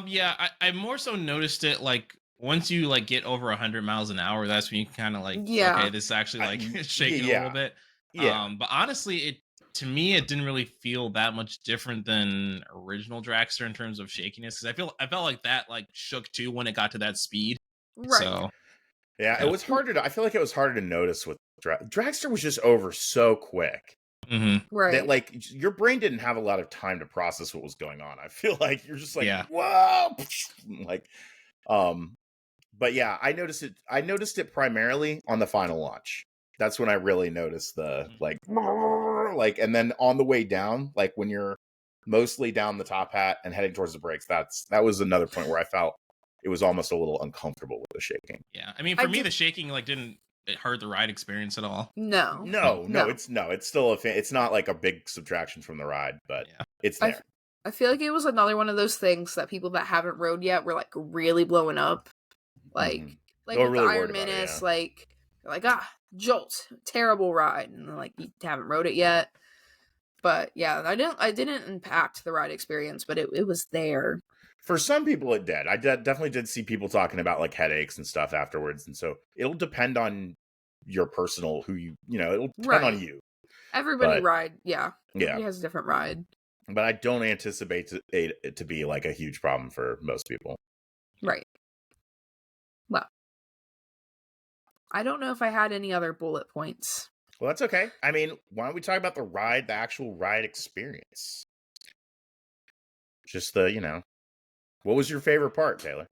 Yeah, I more so noticed it like once you like get over 100 miles an hour, that's when you kind of like, okay, this is actually like shaking a little bit. Yeah. But honestly, to me, it didn't really feel that much different than original Dragster in terms of shakiness, because I felt like that like shook too when it got to that speed. Right. So yeah, it was harder I feel like it was harder to notice with Dragster was just over so quick. Right. That like your brain didn't have a lot of time to process what was going on. I feel like you're just like, whoa, like, but yeah, I noticed it primarily on the final launch. That's when I really noticed the like, and then on the way down, like when you're mostly down the top hat and heading towards the brakes, that was another point where I felt it was almost a little uncomfortable with the shaking. Yeah, I mean, for me, the shaking like didn't hurt the ride experience at all. No, it's still it's not like a big subtraction from the ride, but it's there. I feel like it was another one of those things that people that haven't rode yet were like really blowing up, like with really the Iron Menace, like Jolt, terrible ride, and like you haven't rode it yet. But yeah, I didn't impact the ride experience, but it was there. For some people, it did. I definitely did see people talking about like headaches and stuff afterwards, and so it'll depend on your personal it'll depend on you. Everybody ride, Everybody has a different ride. But I don't anticipate it to be like a huge problem for most people. Right. Well, I don't know if I had any other bullet points. Well, that's okay. I mean, why don't we talk about the actual ride experience? Just what was your favorite part, Taylor?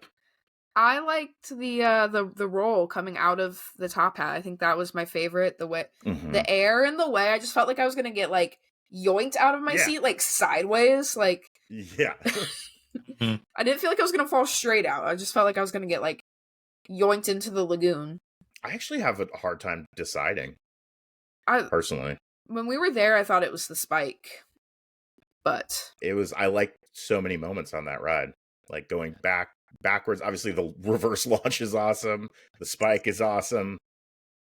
I liked the roll coming out of the top hat. I think that was my favorite. The way the air in the way, I just felt like I was gonna get like yoinked out of my seat, like sideways. Like Yeah. I didn't feel like I was gonna fall straight out. I just felt like I was gonna get like yoinked into the lagoon. I actually have a hard time deciding. Personally, when we were there, I thought it was the spike, but I liked so many moments on that ride, like going backwards. Obviously, the reverse launch is awesome. The spike is awesome.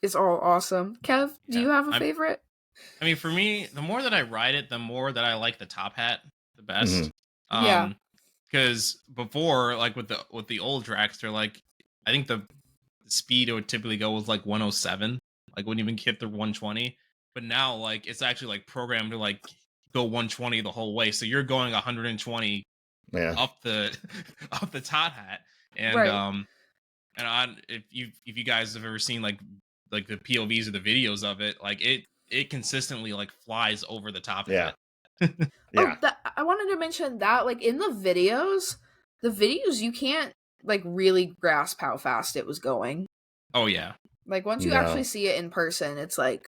It's all awesome. Kev, do you have a favorite? I mean, for me, the more that I ride it, the more that I like the top hat the best. Yeah. Because before, like with the old dragster, like I think the speed it would typically go was like 107, like wouldn't even hit the 120. But now, like it's actually like programmed to like go 120 the whole way, so you're going 120 up the top hat, and if you guys have ever seen like the POVs or the videos of it, like it consistently like flies over the top hat. Yeah. I wanted to mention that like in the videos you can't like really grasp how fast it was going. Oh yeah. Like once you actually see it in person, it's like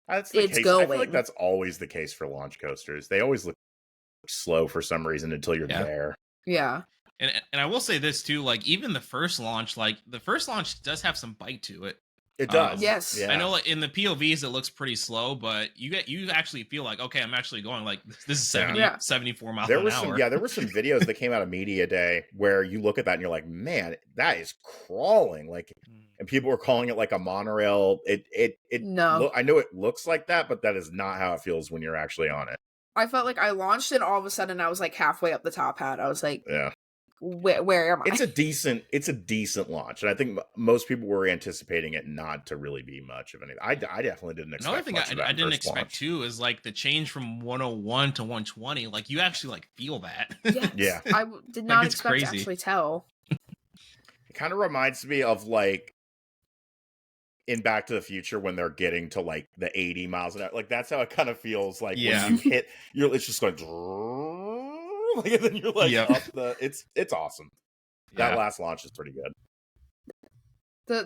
it's going. I feel like that's always the case for launch coasters. They always look slow for some reason until you're there. Yeah. And I will say this too, like even the first launch does have some bite to it. It does. Yes. I know like in the POVs it looks pretty slow, but you actually feel like, okay, I'm actually going like this is 74 miles an hour. There were some videos that came out of Media Day where you look at that and you're like, man, that is crawling. Like, and people were calling it like a monorail. I know it looks like that, but that is not how it feels when you're actually on it. I felt like I launched and all of a sudden I was like halfway up the top hat. I was like, where am I? It's a decent launch, and I think most people were anticipating it not to really be much of anything. I definitely didn't expect. Another thing I didn't expect too is like the change from 101 to 120. Like you actually like feel that. Yes. Yeah, I did not expect to actually tell. It kind of reminds me of like in Back to the Future when they're getting to like the 80 miles an hour. Like that's how it kind of feels like when you hit. It's just going. Like, and then you're like up the. It's awesome. That last launch is pretty good.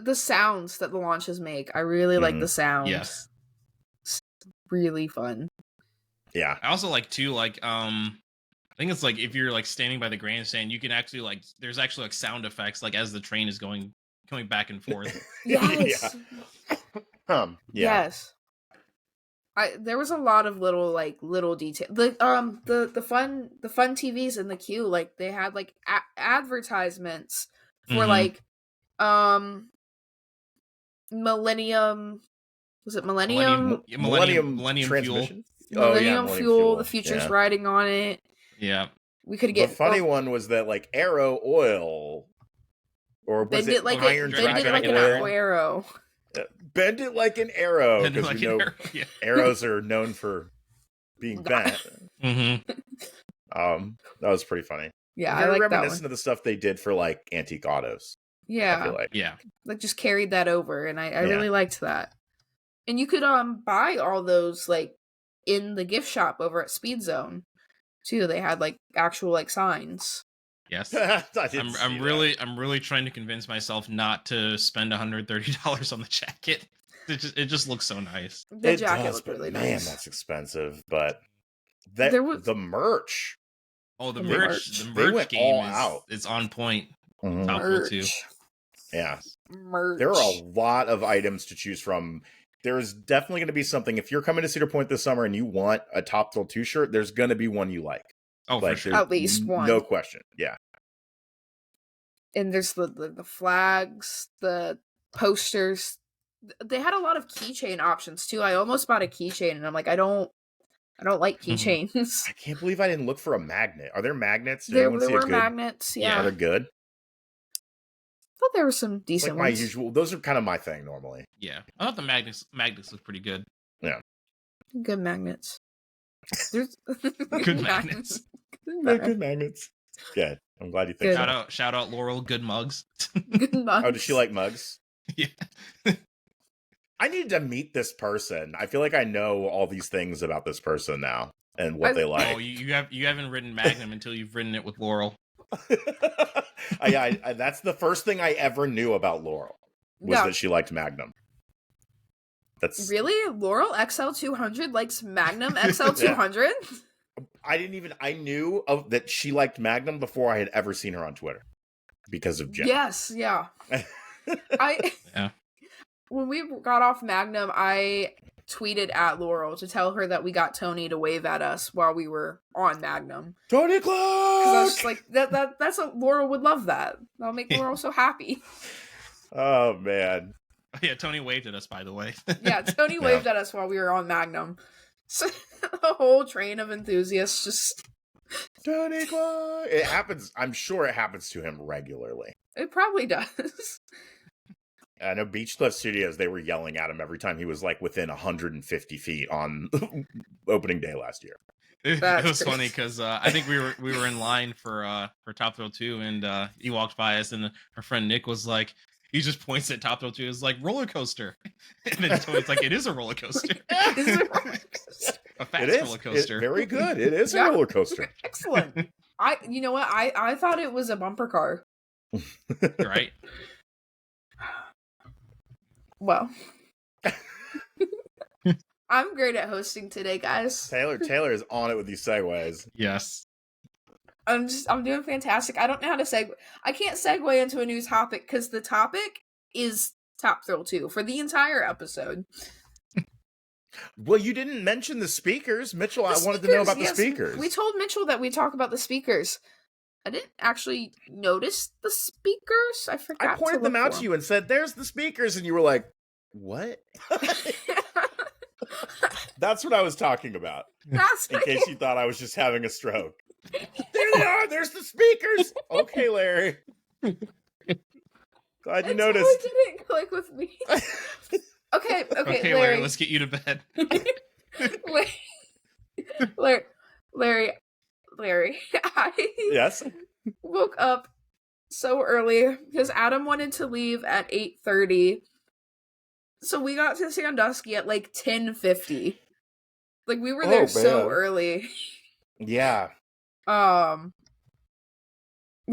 The sounds that the launches make, I really like the sounds. Yes, it's really fun. Yeah, I also like too. Like I think it's like if you're like standing by the grandstand, you can actually like there's actually like sound effects like as the train is coming back and forth. Yes. Yes. There was a lot of little detail. The fun TVs in the queue, like they had like advertisements for like Millennium. Was it Millennium? Millennium Transmission? Fuel. Millennium Fuel. The future's riding on it. Yeah. We could get the funny one was that like Arrow Oil, or was it like Iron Dragon Arrow? Bend it like an arrow, because arrows are known for being bent. That was pretty funny. Yeah, I like that one. Reminiscent of the stuff they did for like antique autos. Yeah, I feel like. Like just carried that over, and I really liked that. And you could buy all those like in the gift shop over at Speed Zone too. They had like actual like signs. Yes, I'm really trying to convince myself not to spend $130 on the jacket. It just looks so nice. The jacket looked really nice. Man, that's expensive. But the merch. Oh, the merch game is on point. Top too. Yeah, merch. There are a lot of items to choose from. There's definitely going to be something. If you're coming to Cedar Point this summer and you want a Top Thrill 2 shirt, there's going to be one you like. Oh, for sure. At least one. No question. Yeah. And there's the flags, the posters. They had a lot of keychain options too. I almost bought a keychain, and I'm like, I don't like keychains. I can't believe I didn't look for a magnet. Are there magnets? There were magnets. Yeah, they're good. I thought there were some decent ones. My usual. Those are kind of my thing normally. Yeah, I thought the magnets look pretty good. Yeah, good magnets. There's good magnets. Good magnets. Good. I'm glad you think. Shout out Laurel. Good mugs. Good mugs. Oh, does she like mugs? Yeah. I need to meet this person. I feel like I know all these things about this person now. and what they like. Oh, you haven't ridden Magnum until you've ridden it with Laurel. That's the first thing I ever knew about Laurel was that she liked Magnum. That's really Laurel XL200 likes Magnum XL200. I knew of that she liked Magnum before I had ever seen her on Twitter because of Jen. Yes, yeah. When we got off Magnum, I tweeted at Laurel to tell her that we got Tony to wave at us while we were on Magnum. Tony Clark! Because I was just like, that's what Laurel would love that. That'll make Laurel so happy. Oh, man. Yeah, Tony waved at us, by the way. Yeah, Tony waved at us while we were on Magnum. So a whole train of enthusiasts just... Tony Clark! It happens, I'm sure it happens to him regularly. It probably does. I know Beach Cliff Studios, they were yelling at him every time he was like within 150 feet on opening day last year. It was funny because I think we were in line for Top Thrill 2, and he walked by us, and our friend Nick was like, he just points at Top Thrill 2, is like, roller coaster. And then Tony's like, it is a roller coaster. A fast roller coaster. Very good. It is a roller coaster. Excellent. You know what? I thought it was a bumper car. Right? Well. I'm great at hosting today, guys. Taylor is on it with these segues. Yes. I'm doing fantastic. I don't know how to segue. I can't segue into a new topic because the topic is Top Thrill 2 for the entire episode. Well, you didn't mention the speakers. Mitchell, I wanted to know about the speakers. We told Mitchell that we'd talk about the speakers. I didn't actually notice the speakers. I forgot. I pointed them out to you and said, there's the speakers. And you were like, what? That's what I was talking about. In case you thought I was just having a stroke. There they are. There's the speakers. Okay, Larry. Glad you noticed. It didn't click with me. Okay, Okay, Larry, let's get you to bed. Larry, I Yes. woke up so early because Adam wanted to leave at 8:30. So we got to Sandusky at like 10:50. Like we were there so early. Yeah. We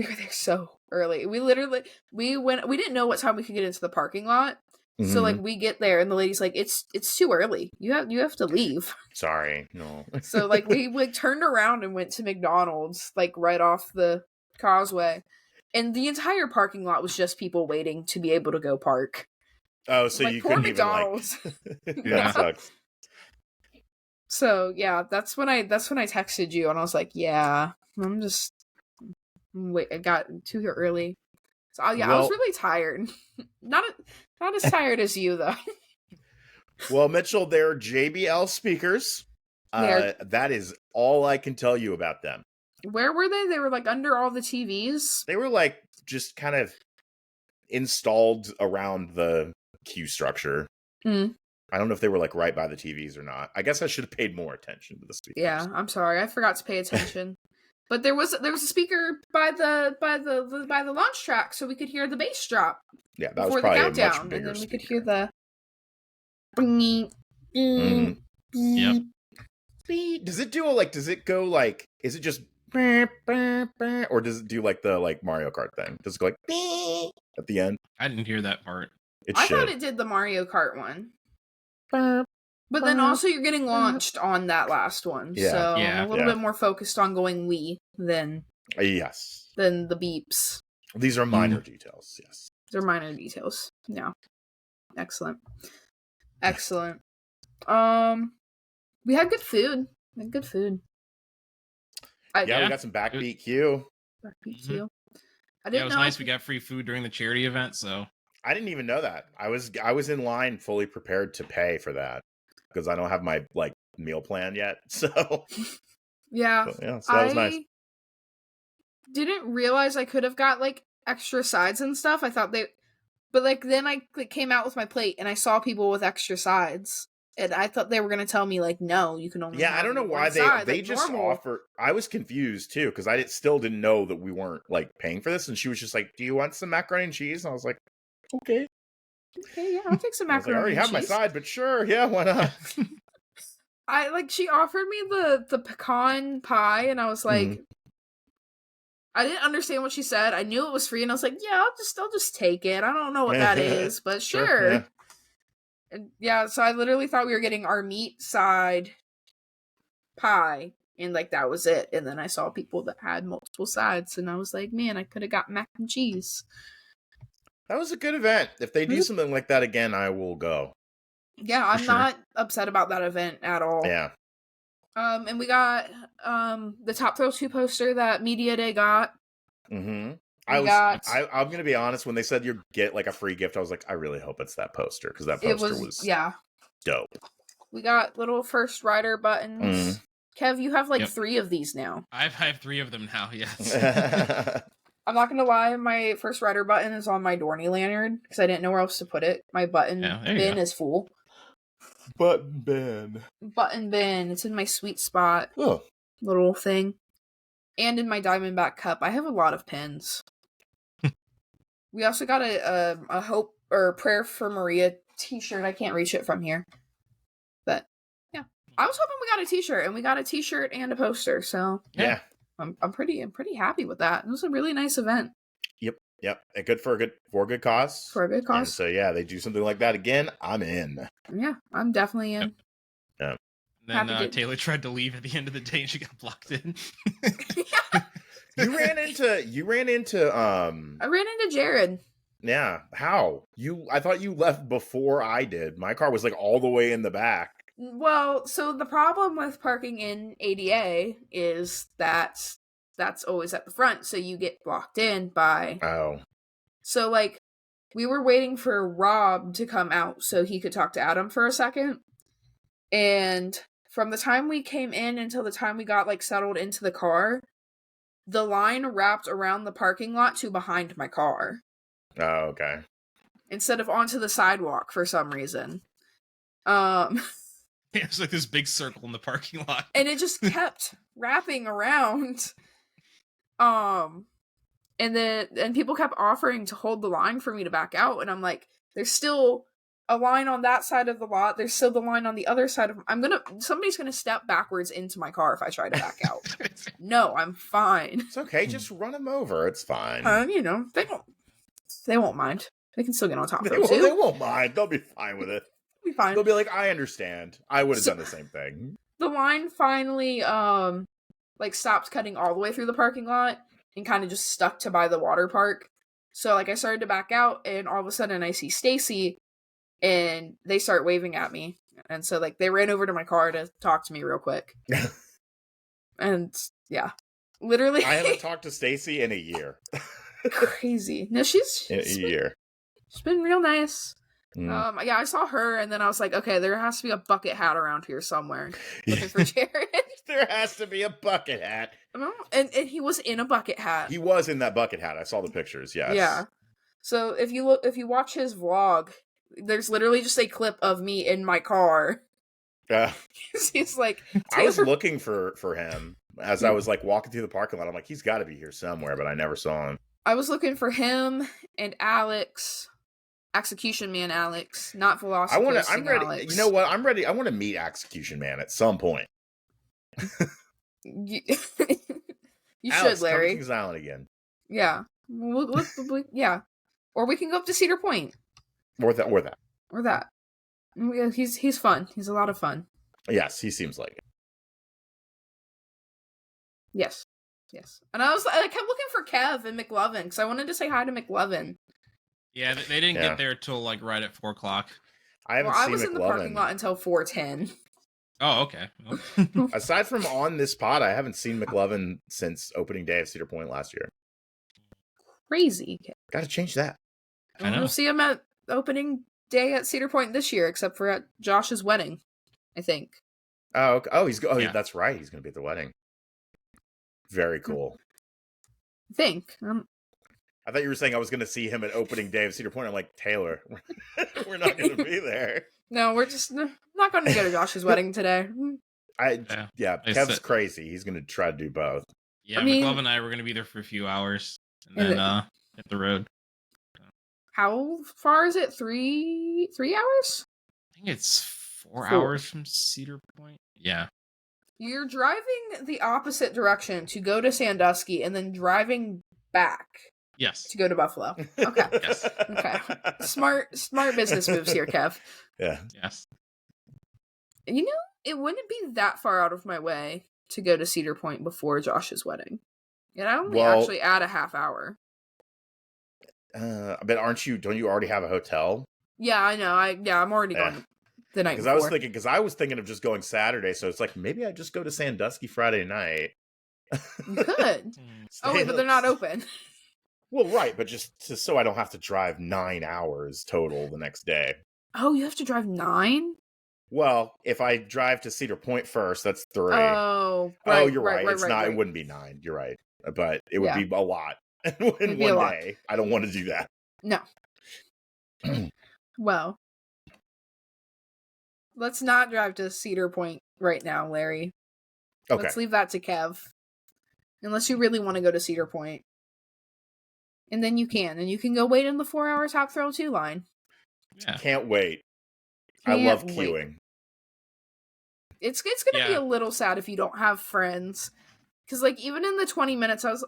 were there so early. We didn't know what time we could get into the parking lot. Mm-hmm. So like we get there and the lady's like, it's too early. You have to leave. Sorry. No. So like we like turned around and went to McDonald's like right off the causeway. And the entire parking lot was just people waiting to be able to go park. Oh, so like, you couldn't McDonald's. Even like that sucks. So yeah, that's when I texted you and I was like, yeah, I got too early. So I was really tired. Not as tired as you though. Well, Mitchell, they're JBL speakers. That is all I can tell you about them. Where were they? They were like under all the TVs. They were like just kind of installed around the queue structure. Mm. I don't know if they were like right by the TVs or not. I guess I should have paid more attention to the speakers. Yeah, I'm sorry. I forgot to pay attention. But there was a speaker by the launch track, so we could hear the bass drop. Yeah, that was probably a much bigger and then we speaker. could hear the. Yep. Does it do does it go like? Is it just or does it do like the Mario Kart thing? Does it go like at the end? I didn't hear that part. I thought it did the Mario Kart one. But then also you're getting launched on that last one. Yeah. So I'm a little bit more focused on going Wii than the beeps. These are minor details, yes. They're minor details. Yeah. Excellent. We had good food. We got some backbeat Q. Backbeat Q. It was nice. We got free food during the charity event, so I didn't even know that. I was in line fully prepared to pay for that because I don't have my meal plan yet. So yeah, so that was nice. Didn't realize I could have got extra sides and stuff. I thought but then I came out with my plate and I saw people with extra sides. And I thought they were going to tell me, no, you can only have I don't know why they just offer. I was confused, too, because I still didn't know that we weren't, paying for this. And she was just like, do you want some macaroni and cheese? And I was like, okay. Okay, yeah, I'll take some macaroni and cheese. I already have my side, but sure, yeah, why not? she offered me the pecan pie, and I was like, I didn't understand what she said. I knew it was free, and I was like, yeah, I'll just take it. I don't know what that is, but sure. Yeah. And yeah, so I literally thought we were getting our meat side pie, and like that was it. And then I saw people that had multiple sides, and I was like, man, I could have got mac and cheese. That was a good event. If they do something like that again, I will go. Yeah, I'm not upset about that event at all. Yeah. And we got the Top Thrill 2 poster that Media Day got. Mm-hmm. I'm gonna be honest, when they said you'd get like a free gift, I was like, I really hope it's that poster, because that poster was dope. We got little First Rider buttons. Kev, you have like 3 of these now. I have 3 of them now, yes. I'm not gonna lie, my First Rider button is on my Dorney lanyard because I didn't know where else to put it. My button bin is full. Button bin. It's in my sweet spot. Oh. Little thing. And in my Diamondback cup. I have a lot of pins. We also got a Hope or Prayer for Maria t-shirt. I can't reach it from here. But yeah. I was hoping we got a t-shirt, and we got a t-shirt and a poster, so yeah. I'm pretty happy with that. It was a really nice event. Yep. And good for a good cause. For a good cause. And so yeah, they do something like that again, I'm in. Yeah, I'm definitely in. Yeah. Then Taylor tried to leave at the end of the day, and she got blocked in. You ran into I ran into Jared. Yeah. How? I thought you left before I did. My car was like all the way in the back. Well, so the problem with parking in ADA is that that's always at the front, so you get blocked in by... Oh. So, like, we were waiting for Rob to come out so he could talk to Adam for a second. And from the time we came in until the time we got, like, settled into the car, the line wrapped around the parking lot to behind my car. Oh, okay. Instead of onto the sidewalk for some reason. It was like this big circle in the parking lot. And it just kept wrapping around. And people kept offering to hold the line for me to back out, and I'm like, there's still a line on that side of the lot, there's still the line on the other side of... somebody's gonna step backwards into my car if I try to back out. No, I'm fine. It's okay, just run them over, it's fine. They won't mind. They can still get on top of it, too. They won't mind, they'll be fine with it. Be fine. They'll be like, I understand. I would have done the same thing. The line finally, stopped cutting all the way through the parking lot and kind of just stuck to by the water park. So, I started to back out, and all of a sudden I see Stacy, and they start waving at me. And so, they ran over to my car to talk to me real quick. And, yeah. Literally. I haven't talked to Stacy in a year. Crazy. No, she's in a year. She's been real nice. I saw her, and then I was like, okay, there has to be a bucket hat around here somewhere. Looking for Jared. There has to be a bucket hat. And he was in a bucket hat. He was in that bucket hat. I saw the pictures, yes. Yeah. So if you watch his vlog, there's literally just a clip of me in my car. He's like, I was looking for him as I was walking through the parking lot. I'm like, he's got to be here somewhere, but I never saw him. I was looking for him and Alex. Execution Man Alex, not Velocity. I'm ready. Alex. You know what? I'm ready. I want to meet Execution Man at some point. You Alex, should, Larry. Come to Kings Island again. Yeah. Yeah. Or we can go up to Cedar Point. Or that. He's fun. He's a lot of fun. Yes, he seems like it. Yes. And I kept looking for Kev and McLovin because I wanted to say hi to McLovin. Yeah, they didn't get there till right at 4 o'clock. I was in the parking lot until 4:10. Oh, okay. Aside from on this pod, I haven't seen McLovin since opening day of Cedar Point last year. Crazy. Got to change that. I know. We'll see him at opening day at Cedar Point this year, except for at Josh's wedding, I think. Oh, okay. Yeah. That's right. He's going to be at the wedding. Very cool. I think. I thought you were saying I was going to see him at opening day of Cedar Point. I'm like, Taylor, we're not going to be there. No, we're just not going to go to Josh's wedding today. Kev's crazy. He's going to try to do both. Yeah, McLovin and I were going to be there for a few hours and then hit the road. How far is it? 3 hours? I think it's 4 hours from Cedar Point. Yeah. You're driving the opposite direction to go to Sandusky and then driving back Yes. to go to Buffalo. Okay. Yes. Okay. Smart business moves here, Kev. Yeah. Yes. You know, it wouldn't be that far out of my way to go to Cedar Point before Josh's wedding. And I only actually add a half hour. But don't you already have a hotel? Yeah, I know. I'm already going the night before. Because I was thinking of just going Saturday, so it's like maybe I just go to Sandusky Friday night. You could. Oh wait, but they're not open. Well, right, but just so I don't have to drive 9 hours total the next day. Oh, you have to drive 9? Well, if I drive to Cedar Point first, that's 3. Oh, right. You're right. It's not. Right. It wouldn't be 9. You're right, but it would be a lot in one day. I don't want to do that. No. Well, let's not drive to Cedar Point right now, Larry. Okay. Let's leave that to Kev. Unless you really want to go to Cedar Point. And then you can. And you can go wait in the 4-hour Top Thrill 2 line. Yeah. Can't wait. I love queuing. It's going to be a little sad if you don't have friends. Because, like, even in the 20 minutes, I was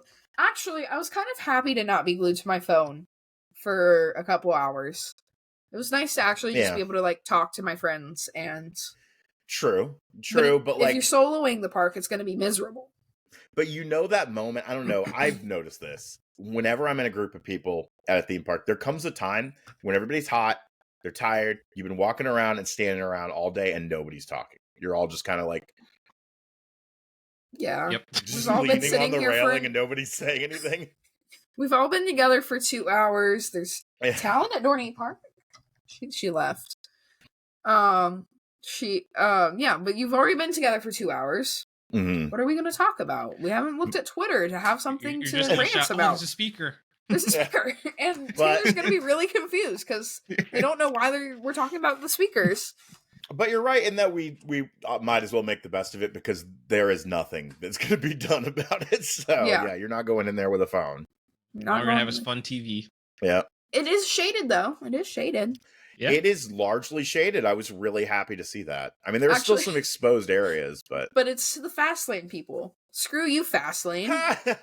kind of happy to not be glued to my phone for a couple hours. It was nice to actually just be able to, like, talk to my friends and... True, but if you're soloing the park, it's going to be miserable. But you know that moment, I don't know, I've noticed this. Whenever I'm in a group of people at a theme park, there comes a time when everybody's hot, they're tired, you've been walking around and standing around all day and nobody's talking. You're all just kind of like... Yeah. Yep. Just leaning on the railing and nobody's saying anything. We've all been together for 2 hours. There's talent at Dorney Park. She left. But you've already been together for 2 hours. Mm-hmm. What are we going to talk about? We haven't looked at Twitter to have something to rant about. There's a speaker. There's a speaker. And Taylor's going to be really confused because they don't know why we're talking about the speakers. But you're right in that we might as well make the best of it because there is nothing that's going to be done about it. So, yeah, you're not going in there with a phone. All we're going to have is fun TV. Yeah. It is shaded, though. It is shaded. Yeah. It is largely shaded. I was really happy to see that. I mean, there are still some exposed areas, but... But it's the fast lane people. Screw you, fast lane.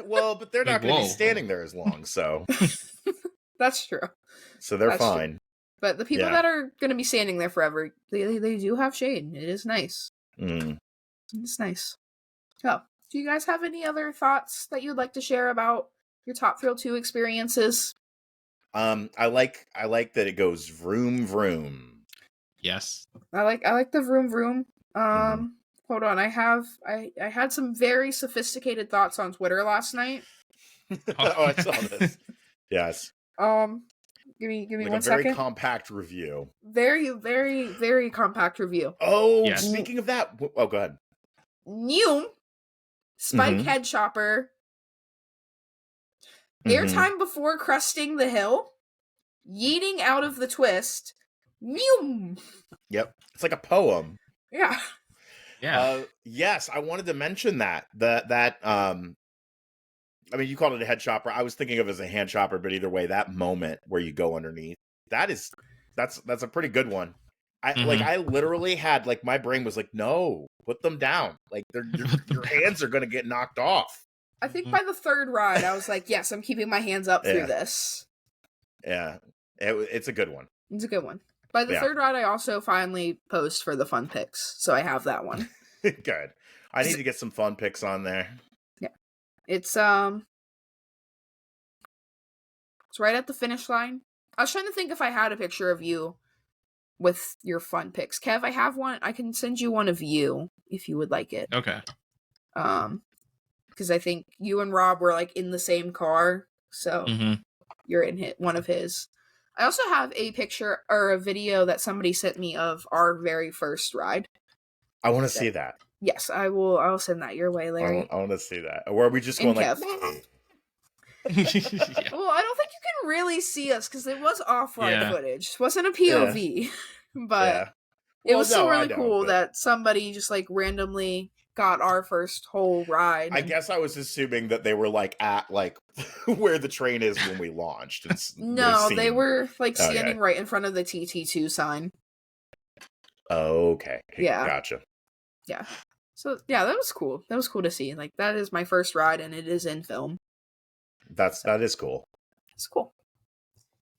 Well, but they're not going to be standing there as long, so... That's true. So they're fine. True. But the people that are going to be standing there forever, they do have shade. It is nice. It's nice. Oh, do you guys have any other thoughts that you'd like to share about your Top Thrill 2 experiences? I like that it goes vroom vroom. Yes. I like the vroom vroom. Hold on. I had some very sophisticated thoughts on Twitter last night. I saw this. Yes. Give me like 1 second. Very compact review. Very, very, very compact review. Oh, yes. Speaking of that, go ahead. New Spike Head Chopper. Airtime before cresting the hill. Yeeting out of the twist. Mew. Yep. It's like a poem. Yeah. Yeah. Yes, I wanted to mention that. I mean, you called it a head chopper. I was thinking of it as a hand chopper, but either way, that moment where you go underneath, that's a pretty good one. I literally had, like, my brain was like, no, put them down. Like, your hands are going to get knocked off. I think by the third ride, I was like, yes, I'm keeping my hands up through this. Yeah. It's a good one. It's a good one. By the third ride, I also finally posed for the fun pics, so I have that one. Good. I need to get some fun pics on there. Yeah. It's right at the finish line. I was trying to think if I had a picture of you with your fun pics. Kev, I have one. I can send you one of you if you would like it. Okay. Because I think you and Rob were, like, in the same car, so you're in one of his. I also have a picture or a video that somebody sent me of our very first ride. I want to see that. Yes, I will. I'll send that your way, Larry. I want to see that. Or are we just going like... Well, I don't think you can really see us because it was off-ride footage. It wasn't a POV, but it was still really cool that somebody just, like, randomly got our first whole ride. I guess I was assuming that they were, like, at, like, where the train is when we launched. No, they were, like, standing right in front of the TT2 sign. Okay. Yeah. Gotcha. Yeah. So yeah, that was cool. That was cool to see. Like that is my first ride, and it is in film. That is cool. It's cool.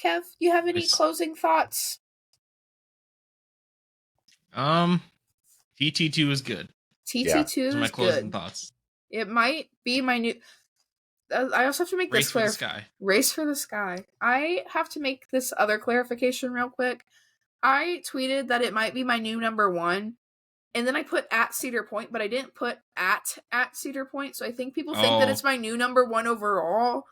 Kev, you have any Nice. closing thoughts? TT2 is good. TT2 Those are my is closing good. thoughts. It might be my new. I also have to make Race this for the clear. sky. Race for the sky. I have to make this other clarification real quick. I tweeted that it might be my new number 1, and then I put at Cedar Point, but I didn't put at Cedar Point, so I think people think that it's my new number 1 overall.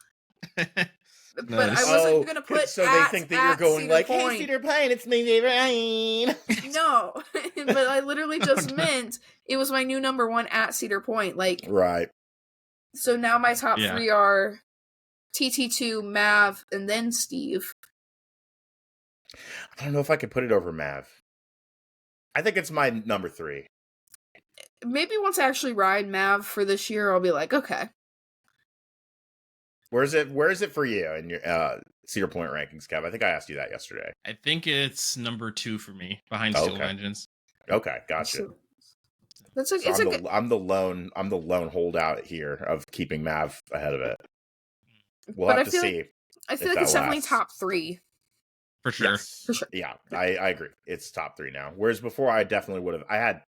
But I wasn't gonna put. So they think that you're going Cedar like, Point. "Hey, Cedar Point, it's me, Ryan." No, but I literally just meant it was my new number 1 at Cedar Point. Like, Right. so now my top 3 are TT2, Mav, and then Steve. I don't know if I could put it over Mav. I think it's my number 3. Maybe once I actually ride Mav for this year, I'll be like, okay. Where is it for you in your Cedar Point rankings, Kev? I think I asked you that yesterday. I think it's number 2 for me, behind Steel Vengeance. Okay, gotcha. So I'm the lone holdout here of keeping Mav ahead of it. We'll have to see. I feel like it's definitely top 3. For sure. Yes. For sure. Yeah, I agree. It's top 3 now. Whereas before, I definitely would have. I had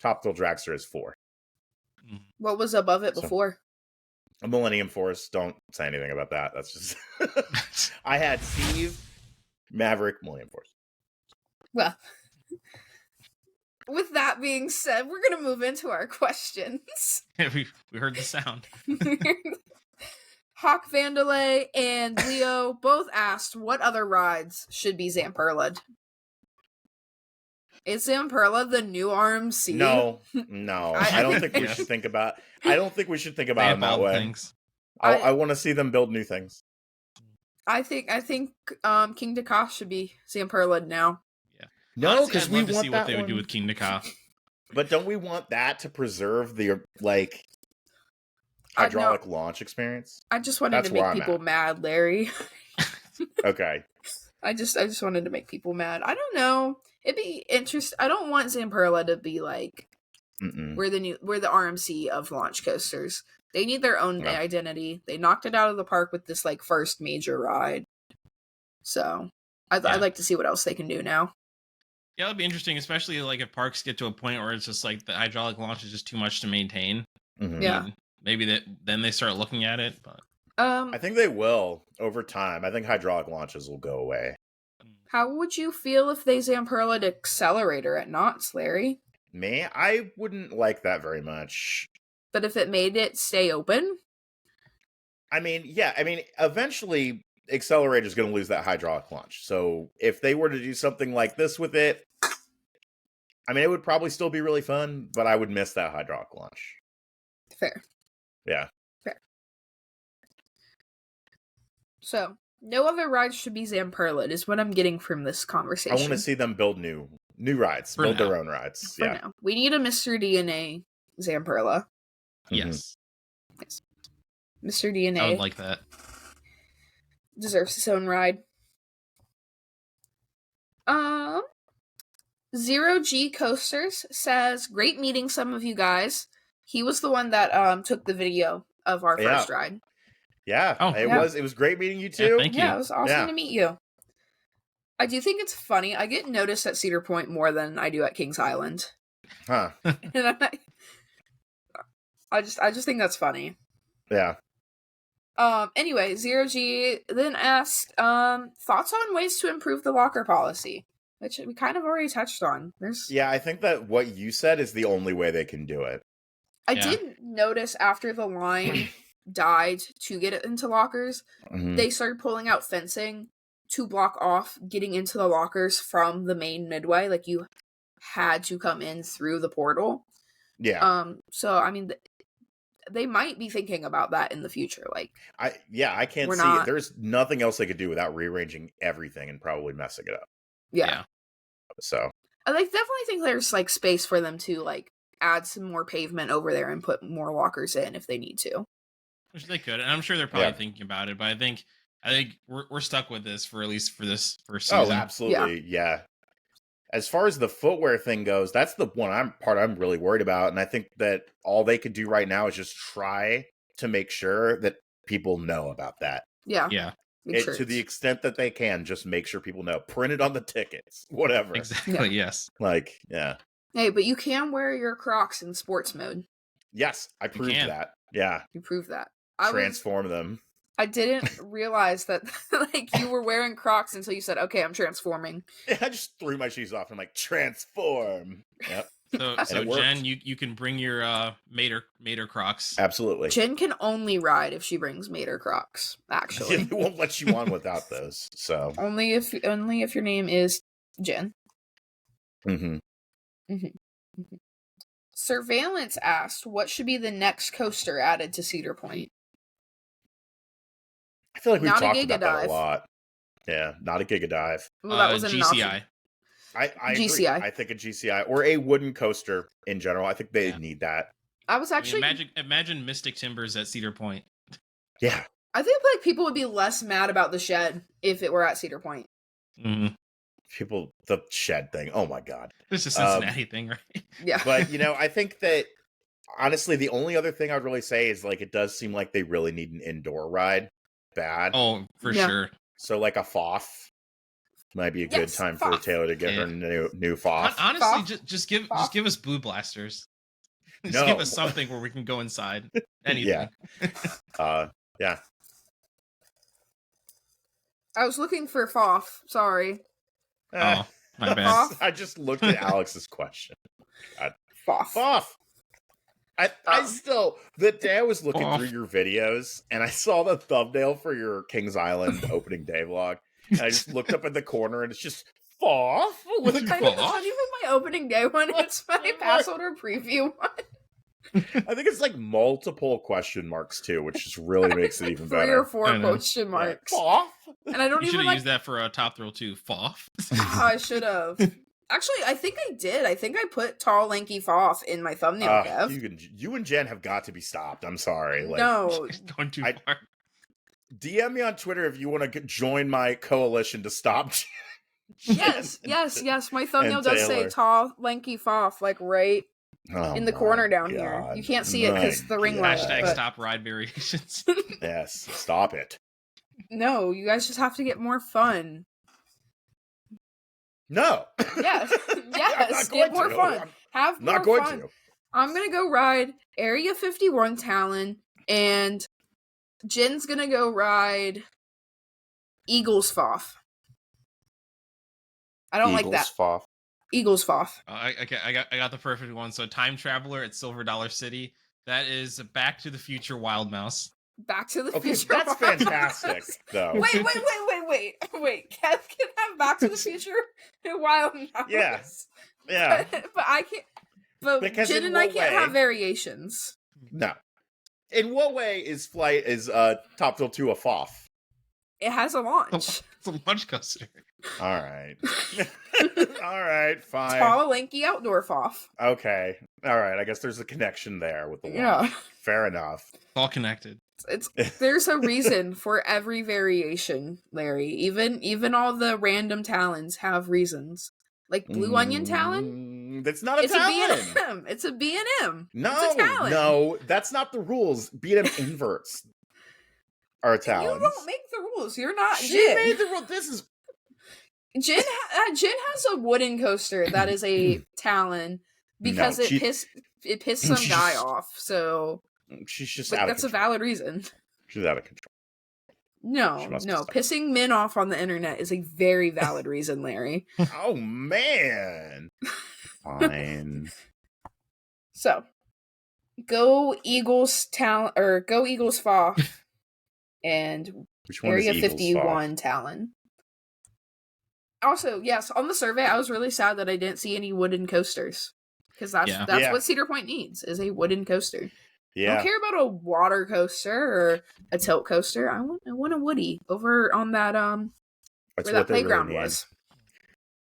Top Thrill Dragster as 4. What was above it before? Millennium Force. Don't say anything about that. That's just. I had Steve, Maverick, Millennium Force. Well, with that being said, we're gonna move into our questions. we heard the sound. Hawk Vandalay and Leo both asked what other rides should be Zamperla'd. Is Zamperla the new RMC? No. I don't think we should think about. I don't think we should think about it that way. Things. I want to see them build new things. I think King Dakar should be Zamperla'd now. Yeah. No, because we want to see what they one. would do with King Dakar. But don't we want that to preserve the hydraulic launch experience? I just wanted to make people mad, Larry. Okay. I just wanted to make people mad. I don't know. It'd be interesting. I don't want Zamperla to be like we're the RMC of launch coasters. They need their own identity. They knocked it out of the park with this like first major ride. So I'd like to see what else they can do now. Yeah, it'll be interesting, especially like if parks get to a point where it's just like the hydraulic launch is just too much to maintain. Mm-hmm. Yeah, maybe then they start looking at it. But I think they will over time. I think hydraulic launches will go away. How would you feel if they Zamperla'd Accelerator at Knott's, Larry? Me, I wouldn't like that very much. But if it made it stay open? I mean, eventually Accelerator's going to lose that hydraulic launch. So if they were to do something like this with it, I mean, it would probably still be really fun, but I would miss that hydraulic launch. Fair. Yeah. Fair. So, no other rides should be Zamperla'd is what I'm getting from this conversation. I want to see them build new rides, build their own rides. For now. We need a Mr. DNA Zamperla. Yes. Yes. Mr. DNA. I would like that. Deserves his own ride. Zero G Coasters says, great meeting some of you guys. He was the one that took the video of our first ride. Yeah. It was great meeting you too. Yeah, thank you. Yeah, it was awesome to meet you. I do think it's funny. I get noticed at Cedar Point more than I do at Kings Island. Huh. And I just think that's funny. Yeah. Anyway, Zero G then asked thoughts on ways to improve the locker policy, which we kind of already touched on. I think that what you said is the only way they can do it. I did notice after the line died to get it into lockers, they started pulling out fencing to block off getting into the lockers from the main midway. Like, you had to come in through the portal. Yeah. So I mean, they might be thinking about that in the future. Like, I can't see it. There's nothing else they could do without rearranging everything and probably messing it up. Yeah. So I definitely think there's like space for them to like add some more pavement over there and put more lockers in if they need to. Which they could, and I'm sure they're probably thinking about it. But I think we're stuck with this for at least for this first season. Oh, absolutely, yeah. as far as the footwear thing goes, that's the one I'm really worried about. And I think that all they could do right now is just try to make sure that people know about that. Yeah. Yeah. To the extent that they can, just make sure people know. Print it on the tickets, whatever. Exactly. Yes. Like, yeah. Hey, but you can wear your Crocs in sports mode. Yes, I proved that. Yeah. You proved that. Transform them. I didn't realize that like you were wearing Crocs until you said, "Okay, I'm transforming." Yeah, I just threw my shoes off and I'm like, transform. Yep. So Jen, you can bring your Mater Crocs. Absolutely. Jen can only ride if she brings Mater Crocs. Actually, they won't let you on without those. So only if your name is Jen. Mm-hmm. Mm-hmm. Mm-hmm. Surveillance asked, "What should be the next coaster added to Cedar Point?" I feel like we've Not a talked Giga about Dive. that a lot. Yeah, not a Giga Dive. Well, that was an GCI. option. I GCI. agree. I think a GCI or a wooden coaster in general. I think they need that. I was actually imagine Mystic Timbers at Cedar Point. Yeah, I think like people would be less mad about the shed if it were at Cedar Point. Mm-hmm. The shed thing. Oh my god, it's a Cincinnati thing, right? Yeah, but I think that honestly, the only other thing I'd really say is like it does seem like they really need an indoor ride bad. Oh, for sure. So like a FOF might be a good time for Taylor to get her new FOF. Honestly, just give us Blue Blasters. Just give us something where we can go inside. Anything. Yeah. I was looking for FOF. Sorry. Oh, my bad. I just looked at Alex's question. God. FOF. I still, the day I was looking through your videos and I saw the thumbnail for your Kings Island opening day vlog, and I just looked up in the corner and it's just FOF with a It's not even my opening day one. It's my pass holder preview one. I think it's like multiple question marks too, which just really makes it even better. 3 or 4 question marks. FOF? And I don't you even should have used that for a Top Thrill too. FOF. I should have. Actually, I think I did. I think I put tall, lanky FOF in my thumbnail, Kev. You and Jen have got to be stopped. I'm sorry. Like, no. Going too far. DM me on Twitter if you want to join my coalition to stop Jen. Yes. My thumbnail does say tall, lanky FOF, like right in the corner down here. You can't see it because the ring light. Stop ride variations. Yes, stop it. No, you guys just have to get more fun. No. Yes. Get more fun. Have more not going fun. to. I'm gonna go ride Area 51 Talon, and Jen's gonna go ride Eagles FOF. I don't like that. FOF. Eagles FOF. I got the perfect one. So Time Traveler at Silver Dollar City. That is Back to the Future Wild Mouse. Back to the Future. That's fantastic, though. Wait. Kev can have Back to the Future and Wild Mouse. Yeah. But I can't. But because Jen and I can't have variations. No. In what way is Top Thrill 2 a FOF? It has a launch. It's a launch coaster. All right. All right, fine. Tall, lanky outdoor FOF. Okay. All right. I guess there's a connection there with the launch. Yeah. Fair enough. It's all connected. There's a reason for every variation, Larry. Even all the random talons have reasons. Like Blue Onion Talon? That's not a talon. It's a B&M. It's a B&M. No, it's a talon. No, that's not the rules. B&M inverts are talons. You don't make the rules. You're not She Jen. made the rule. This is... Jen has a wooden coaster that is a talon because it pissed some guy off. So she's just out of that's control. A valid reason. She's out of control. No. Pissing men off on the internet is a very valid reason, Larry. Oh man. Fine. So, go Eagles Talon or go Eagles FOF and Which one Area is Eagles 51 FOF? Talon. Also, yes, on the survey, I was really sad that I didn't see any wooden coasters because that's what Cedar Point needs is a wooden coaster. Yeah. I don't care about a water coaster or a tilt coaster. I want a woody over on that That's where that playground really was.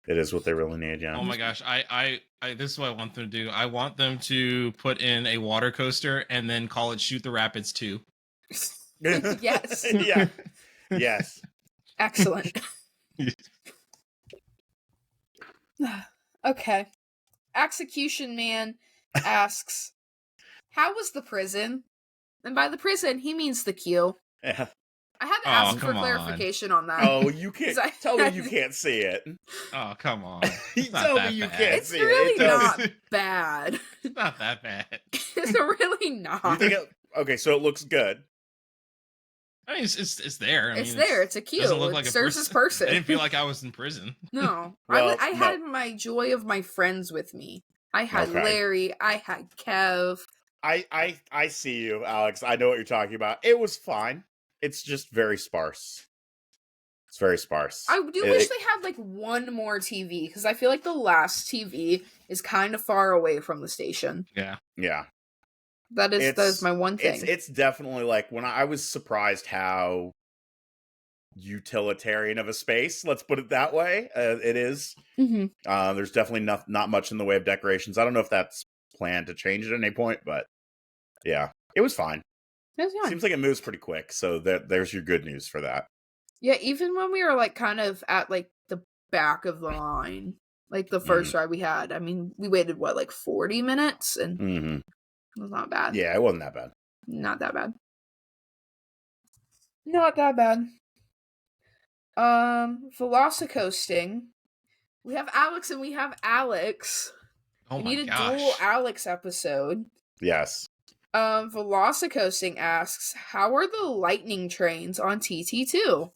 It is what they really need, yeah. Oh my gosh, I this is what I want them to do. I want them to put in a water coaster and then call it Shoot the Rapids 2. Yes. Yeah. Yes. Excellent. Okay. Execution Man asks, how was the prison? And by the prison, he means the queue. Yeah. I had to Oh, ask for come on. clarification on that. Oh, you can't 'Cause tell me you can't see it. Oh, come on. You It's not tell me that you bad. can't It's see really it. It does. not bad. It's not that bad. It's really not. You think it? Okay, so it looks good. I mean, it's there. I mean, It's there. It's a queue. doesn't look It like a serves its person. I didn't feel like I was in prison. No. Well, I no. had my joy of my friends with me. I had Okay. Larry. I had Kev. I see you, Alex. I know what you're talking about. It was fine. It's just very sparse. It's very sparse. I do wish they had like one more TV because I feel like the last TV is kind of far away from the station. Yeah. Yeah. That is my one thing. It's definitely like when I was surprised how utilitarian of a space, let's put it that way. It is. Mm-hmm. There's definitely not much in the way of decorations. I don't know if that's planned to change at any point, but yeah, it was fine. It was fine. Seems like it moves pretty quick, so there's your good news for that. Yeah, even when we were like kind of at like the back of the line, like the first ride we had, I mean, we waited what, like 40 minutes, and it was not bad. Yeah, it wasn't that bad. Not that bad. Not that bad. Velocicoasting. We have Alex and we have Alex. Oh we my need a gosh. dual Alex episode. Yes. Velocicoasting asks, how are the lightning trains on TT2?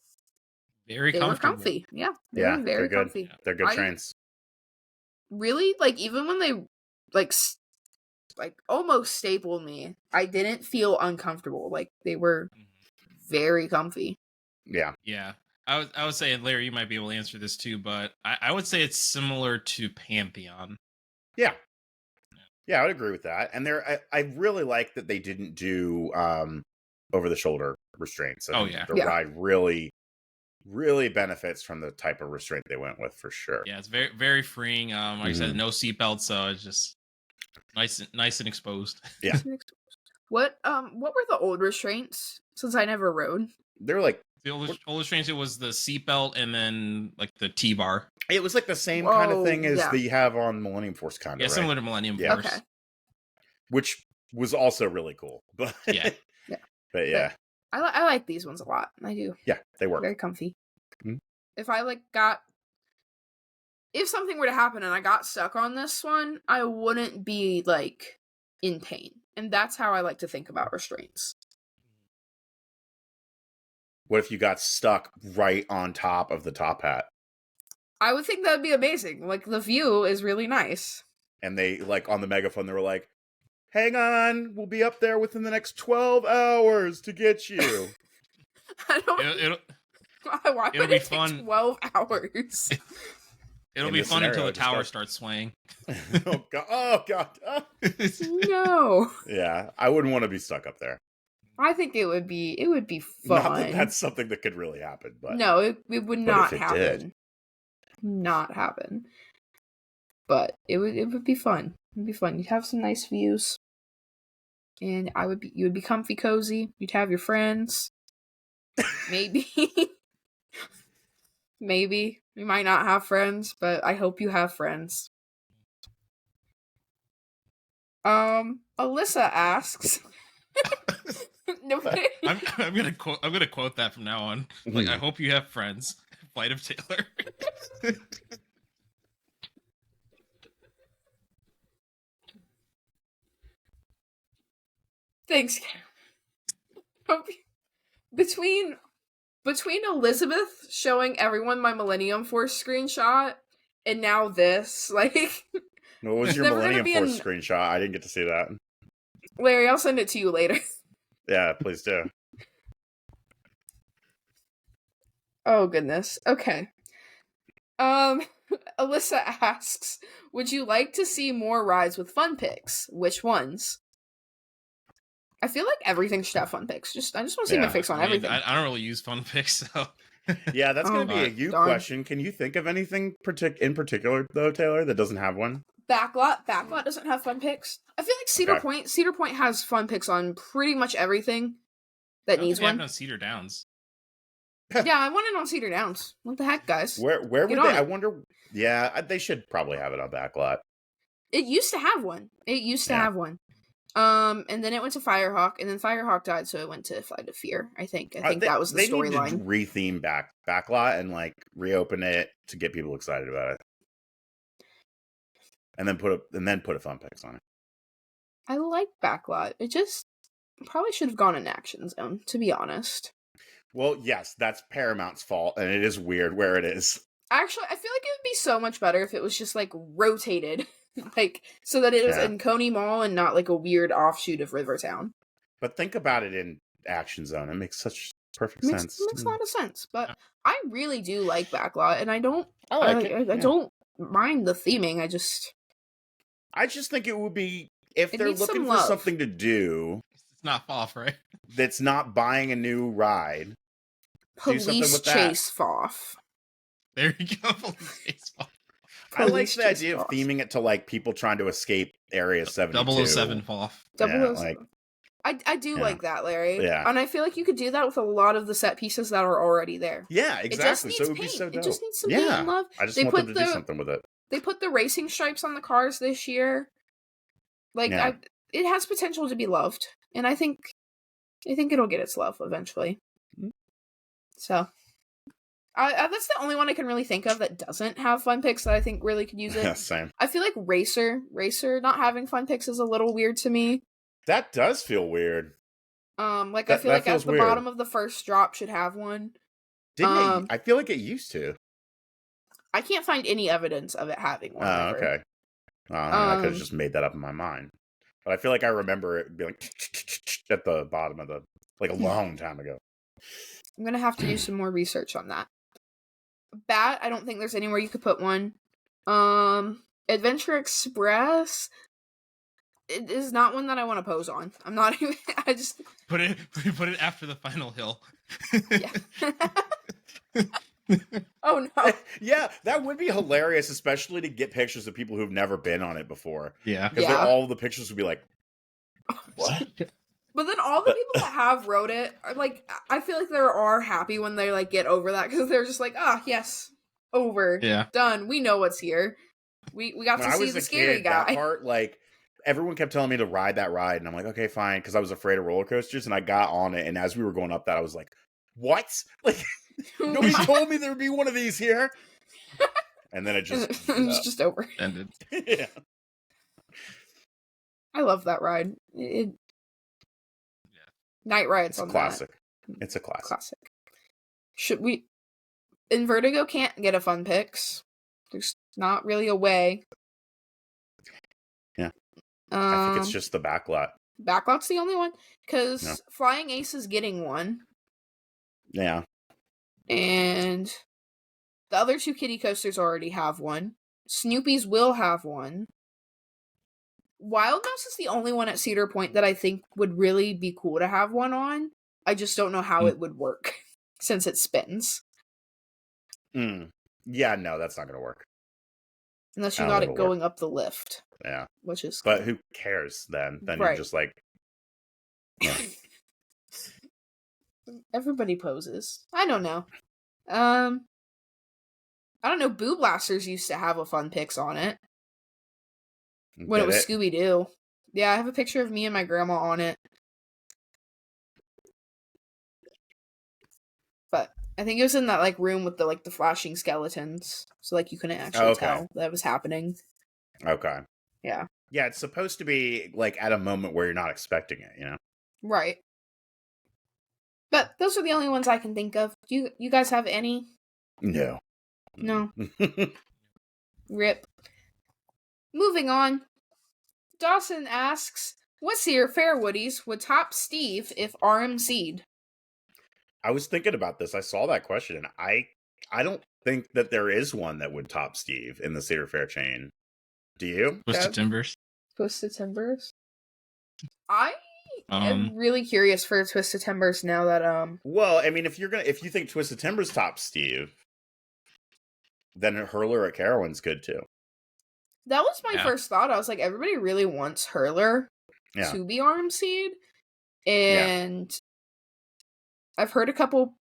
Very They were comfortable. comfy. Yeah. They Yeah, were very they're good. comfy. They're good trains. Really, like, even when they like almost stapled me, I didn't feel uncomfortable. Like, they were very comfy. Yeah. Yeah. I would say, and Larry, you might be able to answer this too, but I would say it's similar to Pantheon. Yeah. Yeah, I would agree with that. And I really like that they didn't do over the shoulder restraints. I think the ride really benefits from the type of restraint they went with, for sure. Yeah, it's very, very freeing. Like I said, no seatbelt, so it's just nice and exposed. Yeah. What were the old restraints? Since I never rode, They're like the old restraints. It was the seatbelt and then like the T-bar. it was like the same kind of thing as yeah. that you have on Millennium Force, kind of. Yeah, right? similar to Millennium Yeah. Force. Okay. Which was also really cool. But Yeah. But yeah. I like these ones a lot. I do. Yeah, they work. Very comfy. Mhm. If I if something were to happen and I got stuck on this one, I wouldn't be like in pain. And that's how I like to think about restraints. What if you got stuck right on top of the top hat? I would think that would be amazing. Like, the view is really nice. And they, like, on the megaphone, they were like, hang on, we'll be up there within the next 12 hours to get you. I don't why it'll would be it take fun. 12 hours? It'll In be this fun until scenario, the just tower start- starts swaying. Oh, God. Oh, God. Oh. No. Yeah, I wouldn't want to be stuck up there. I think it would be fun. Not that that's something that could really happen, but No, it would not if it happen. did. Not happen. But it would be fun. It'd be fun. You'd have some nice views. And you would be comfy cozy. You'd have your friends. Maybe. Maybe. You might not have friends, but I hope you have friends. Alyssa asks. Nobody. I'm gonna quote that from now on. Like, I hope you have friends. Flight of Taylor. Thanks. Between Elizabeth showing everyone my Millennium Force screenshot and now this, like, what was your never gonna Millennium be Force screenshot? I didn't get to see that. Larry, I'll send it to you later. Yeah, please do. Oh goodness. Okay. Alyssa asks, would you like to see more rides with fun pics? Which ones? I feel like everything should have fun pics. I just want to see my pics on everything. I don't really use fun pics, so. Yeah, that's going to be a you darn. question. Can you think of anything in particular, though, Taylor, that doesn't have one? Backlot doesn't have fun pics. I feel like Cedar Point has fun pics on pretty much everything that needs one. No Cedar Downs. Yeah, I want it on Cedar Downs. What the heck, guys? Where would Get they? on I it. wonder. Yeah, they should probably have it on Backlot. It used to have one. Yeah. And then it went to Firehawk, and then Firehawk died, so it went to Flight of Fear. I think that was the They need to storyline. retheme Backlot and like reopen it to get people excited about it, and then put a Fun Picks on it. I like Backlot. It just probably should have gone in Action Zone, to be honest. Well, yes, that's Paramount's fault, and it is weird where it is. Actually, I feel like it would be so much better if it was just like rotated, like so that it was in Coney Mall and not like a weird offshoot of Rivertown. But think about it in Action Zone; it makes such perfect sense. Makes a lot of sense. But I really do like Backlot, and I don't. I like it. I don't mind the theming. I just think it would be if they're needs looking some for love. something to do. It's not off, right? That's not buying a new ride. Police chase Foff. There you go. Police chase Foff. I like the idea of theming it to like people trying to escape Area 72. 007 Foff. I do like that, Larry. Yeah. And I feel like you could do that with a lot of the set pieces that are already there. Yeah, exactly. So it would be so dope. It just needs some paint and love. I just want them to do something with it. They put the racing stripes on the cars this year. Like, it has potential to be loved. And I think it'll get its love eventually. So, that's the only one I can really think of that doesn't have Fun Picks that I think really could use it. Yeah, same. I feel like Racer not having Fun Picks is a little weird to me. That does feel weird. I feel like at the bottom of the first drop should have one. Didn't it? I feel like it used to. I can't find any evidence of it having one. Oh, okay. I could have just made that up in my mind. But I feel like I remember it being like at the bottom of like a long time ago. I'm going to have to do some more research on that. Bat, I don't think there's anywhere you could put one. Adventure Express, it is not one that I want to pose on. I'm not even, I just... Put it after the final hill. Yeah. Oh no. Yeah, that would be hilarious, especially to get pictures of people who've never been on it before. Yeah. Because all the pictures would be like, what? But then all the people that have wrote it are like, I feel like they are happy when they like get over that because they're just like, yes, over, done. We know what's here. We got to see the scary guy. That part, like, everyone kept telling me to ride that ride, and I'm like, okay, fine, because I was afraid of roller coasters, and I got on it, and as we were going up that, I was like, what? Like, nobody told me there would be one of these here. And then it it's just over. Ended. Yeah. I love that ride. Night rides on classic. That. It's a classic. Should we... And Vertigo can't get a Fun Picks. There's not really a way. Yeah. I think it's just the Backlot. Backlot's the only one. Because Flying Ace is getting one. Yeah. And the other two kiddie coasters already have one. Snoopy's will have one. Wild Mouse is the only one at Cedar Point that I think would really be cool to have one on. I just don't know how it would work since it spins. Yeah, no, that's not going to work. Unless you got it going up the lift. Yeah. Which is But who cares then? Then you're just like... Everybody poses. I don't know. I don't know. Boo Blasters used to have a Fun Picks on it. When it was Scooby-Doo. Yeah, I have a picture of me and my grandma on it. But I think it was in that like room with the flashing skeletons. So like you couldn't actually tell that was happening. Okay. Yeah. Yeah, it's supposed to be like at a moment where you're not expecting it, you know? Right. But those are the only ones I can think of. Do you guys have any? No. No. Rip. Moving on. Dawson asks, what Cedar Fairwoodies would top Steve if RMC'd? I was thinking about this. I saw that question, and I don't think that there is one that would top Steve in the Cedar Fair chain. Do you? Twisted Timbers. Twisted Timbers? I am really curious for Twisted Timbers now that Well, I mean, if you think Twisted Timbers top Steve, then Hurler at Carowinds good too. That was my first thought. I was like, everybody really wants Hurler to be RMC'd. And I've heard a couple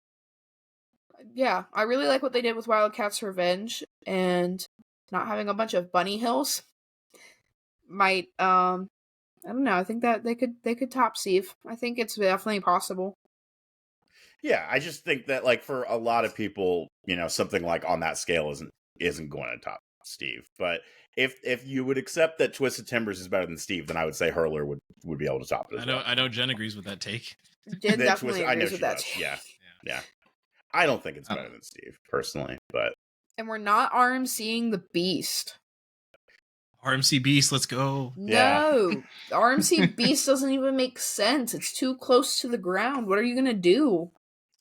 Yeah, I really like what they did with Wildcats Revenge, and not having a bunch of bunny hills might I don't know. I think that they could top Steve. I think it's definitely possible. Yeah, I just think that like for a lot of people, something like on that scale isn't going to top Steve. But if you would accept that Twisted Timbers is better than Steve, then I would say Hurler would be able to top it as well. I know Jen agrees with that take. Jen definitely agrees with that. Yeah. I don't think it's better than Steve personally, but and we're not RMCing the Beast. RMC Beast, let's go. No, the RMC Beast doesn't even make sense. It's too close to the ground. What are you gonna do?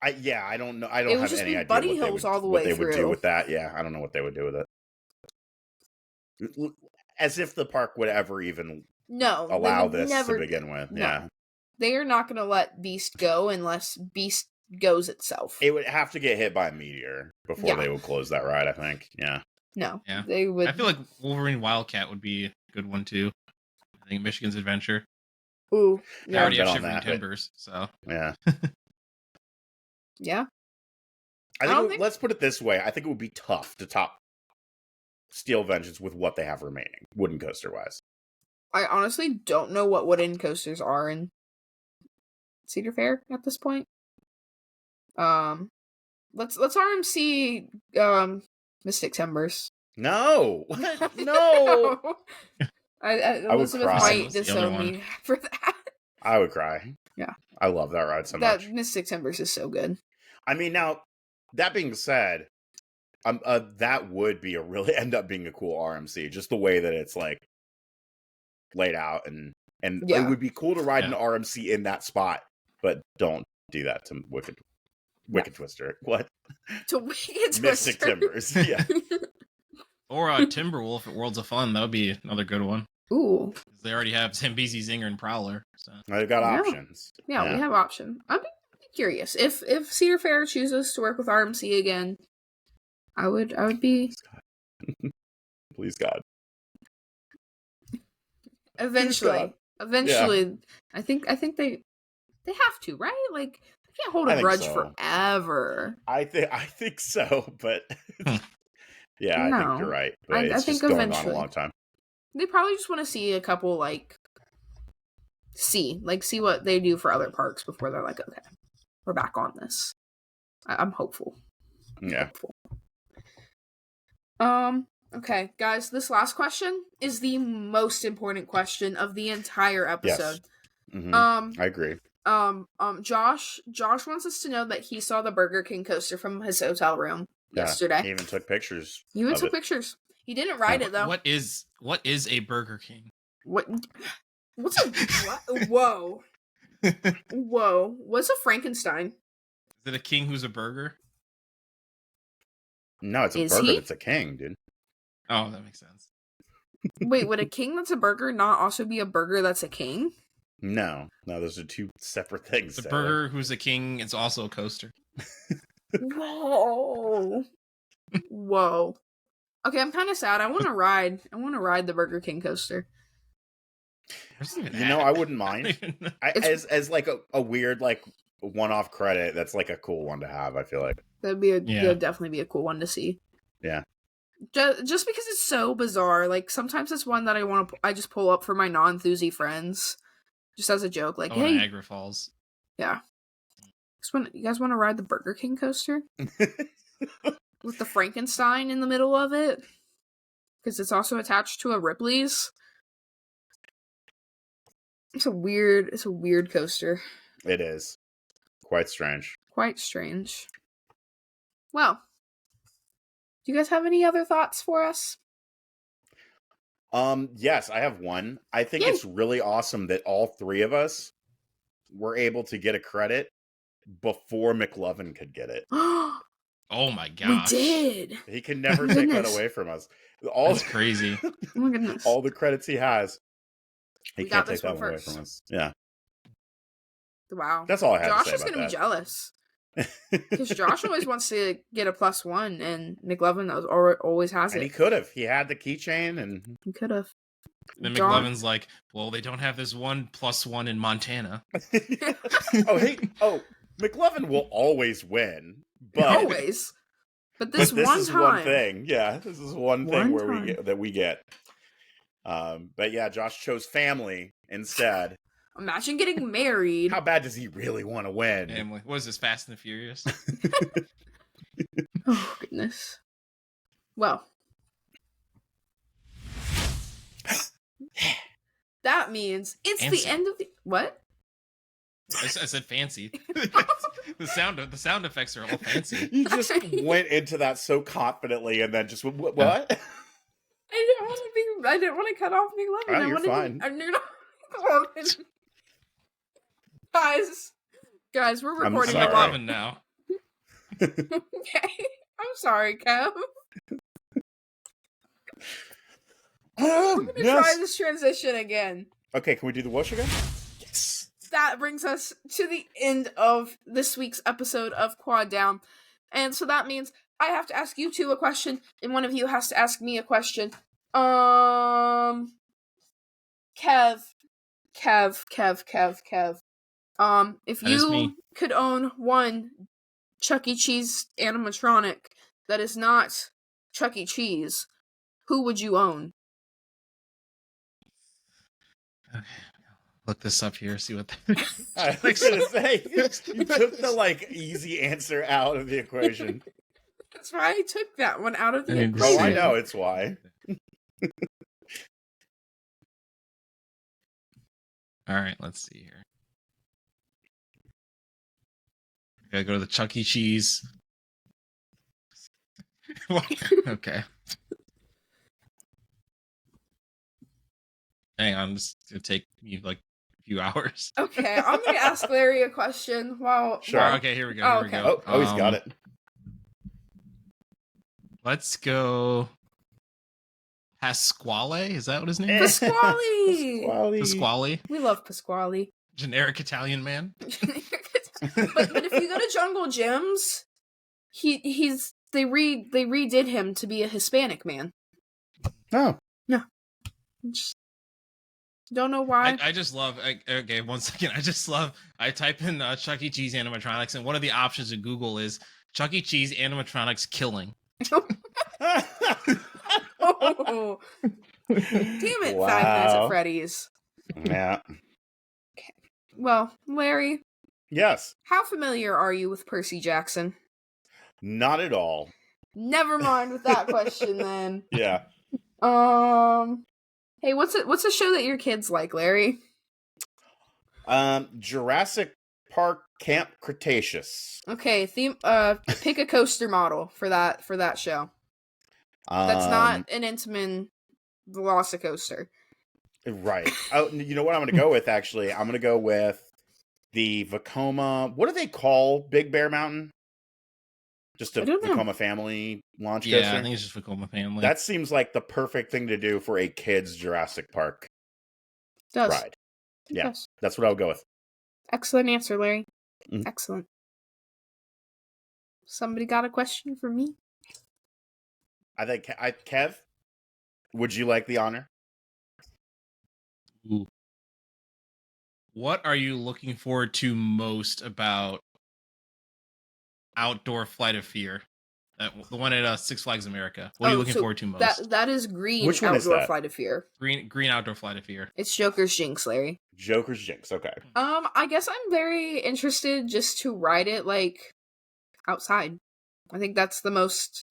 I don't know. I don't have any idea what they would do with that. Yeah, I don't know what they would do with it. As if the park would ever even allow this to begin with. No. Yeah, they are not going to let Beast go unless Beast goes itself. It would have to get hit by a meteor before they would close that ride, I think. Yeah. No. Yeah. They would. I feel like Wolverine Wildcat would be a good one too. I think Michigan's Adventure. Ooh. Yeah. They already have Shivering Timbers, so. Yeah. Yeah. I think let's put it this way. I think it would be tough to top Steel Vengeance with what they have remaining, wooden coaster wise. I honestly don't know what wooden coasters are in Cedar Fair at this point. Let's RMC Mystic Timbers. No. No. Elizabeth might disown me for that. I would cry. Yeah. I love that ride so much. That Mystic Timbers is so good. I mean, now, that being said, that would be end up being a cool RMC, just the way that it's like laid out, and it would be cool to ride an RMC in that spot, but don't do that to Wicked Twister. What? To Wicked Twister. Mystic Timbers. Yeah. Or Timberwolf at Worlds of Fun. That would be another good one. Ooh. They already have Zambezi, Zinger, and Prowler. So they've got options. Yeah, we have options. I'm curious if Cedar Fair chooses to work with RMC again. I would be. Please God. Eventually, yeah. I think they have to, right? Like, they can't hold a grudge forever. I think so, but yeah, I think you're right. But it's just going on a long time. They probably just want to see a couple, see what they do for other parks before they're like, okay, we're back on this. I'm hopeful. Yeah. Okay, guys, this last question is the most important question of the entire episode. Yes. Mm-hmm. I agree. Josh wants us to know that he saw the Burger King coaster from his hotel room yesterday. He even took pictures. Pictures. He didn't ride it though. What is a Burger King? What's a whoa? Whoa. What's a Frankenstein? Is it a king who's a burger? No, it's a burger that's a king, dude. Oh, that makes sense. Wait, would a king that's a burger not also be a burger that's a king? No, those are two separate things. The burger who's a king is also a coaster. Whoa. Whoa. Okay, I'm kind of sad. I want to ride the Burger King coaster. I wouldn't mind. As like a weird one-off credit. That's like a cool one to have. I feel like that'd definitely be a cool one to see. Yeah. Just because it's so bizarre. Like sometimes it's one that I just pull up for my non-enthusi friends, just as a joke. Like, hey, Niagara Falls. Yeah. You guys want to ride the Burger King coaster? With the Frankenstein in the middle of it? Because it's also attached to a Ripley's. It's a weird coaster. It is. Quite strange. Well, do you guys have any other thoughts for us? Yes, I have one. I think it's really awesome that all three of us were able to get a credit before McLovin could get it. Oh my gosh. We did. He can never take that away from us. That's crazy. Oh my goodness. All the credits he has, he can't take that away from us. Yeah. Wow. That's all I have Josh to say is going to be jealous. Because Josh always wants to get a +1, and McLovin always has it. And he could have. He had the keychain, and he could have. Then McLovin's like, well, they don't have this one +1 in Montana. McLovin will always win, but Always. But this one is time. one thing. Yeah, this is one thing One where time. we get. But yeah, Josh chose family instead. Imagine getting married. How bad does he really want to win? Family. What is this, Fast and the Furious? Oh, goodness. Well. That means it's Fancy. the end of the... What? I said fancy. the sound effects are all fancy. You just went into that so confidently and then just what? I didn't want to cut off McLovin. Oh, you're fine. Guys, we're recording sorry. McLovin. McLovin now. Okay. I'm sorry, Kev. We're gonna try this transition again. Okay, can we do the whoosh again? Yes. That brings us to the end of this week's episode of Quad Down. And so that means I have to ask you two a question, and one of you has to ask me a question. Kev. If you could own one Chuck E. Cheese animatronic that is not Chuck E. Cheese, who would you own? Okay. Look this up here, see what I was gonna say, you took the easy answer out of the equation. That's why I took that one out of the equation. Oh, I know, it's why. All right, let's see here. Gotta go to the Chuck E. Cheese. Okay. Hang on, this is gonna take me a few hours. Okay, I'm gonna ask Larry a question while... Sure. Okay, here we go. Oh, Here we okay. go. Oh, he's got it. Let's go. Pasquale? Is that what his name is? Pasquale! Pasquale. We love Pasquale. Generic Italian man. but if you go to Jungle Gyms, they redid him to be a Hispanic man. Oh. Yeah. Just don't know why. I just love. Okay, 1 second. I type in Chuck E. Cheese animatronics, and one of the options in Google is Chuck E. Cheese animatronics killing. Oh. Damn it, Wow. 5 Nights at Freddy's. Yeah. Okay. Well, Larry. Yes. How familiar are you with Percy Jackson? Not at all. Never mind with that question then. Yeah. Hey, what's a show that your kids like, Larry? Jurassic Park Camp Cretaceous. Okay, pick a coaster model for that show. That's not an Intamin Velocicoaster. Right. Oh, you know what I'm going to go with, actually? I'm going to go with the Vekoma... What do they call Big Bear Mountain? Just a Vekoma family launch coaster? Yeah, I think it's just Vekoma family. That seems like the perfect thing to do for a kid's Jurassic Park ride. Yeah, that's what I'll go with. Excellent answer, Larry. Mm-hmm. Excellent. Somebody got a question for me? I think, Kev, would you like the honor? Ooh. What are you looking forward to most about Outdoor Flight of Fear? The one at Six Flags America. What are you looking forward to most? That is Green. Which one Outdoor is that? Flight of Fear. Green Outdoor Flight of Fear. It's Joker's Jinx, Larry. Joker's Jinx, okay. I guess I'm very interested just to ride it outside. I think that's the most.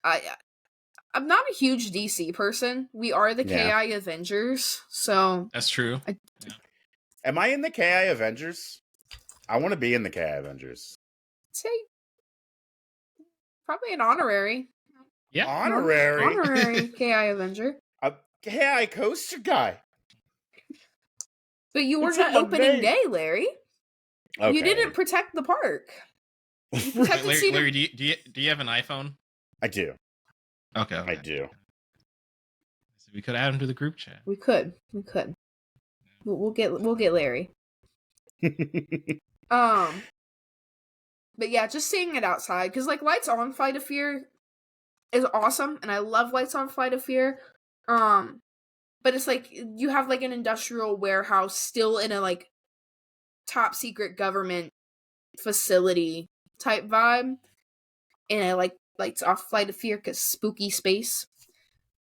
I'm not a huge DC person. We are the KI Avengers, so that's true. Am I in the KI Avengers? I want to be in the KI Avengers. Say probably an honorary. Yeah, honorary KI Avenger. A KI coaster guy. But you were not opening day, Larry. Okay. You didn't protect the park. Larry, do you have an iPhone? I do. Okay. I do. So we could add him to the group chat. We could. We'll get Larry. But yeah, just seeing it outside, because Lights On Flight of Fear is awesome, and I love Lights On Flight of Fear. But it's you have an industrial warehouse still in a top secret government facility type vibe. and I like Lights Off Flight of Fear because spooky space.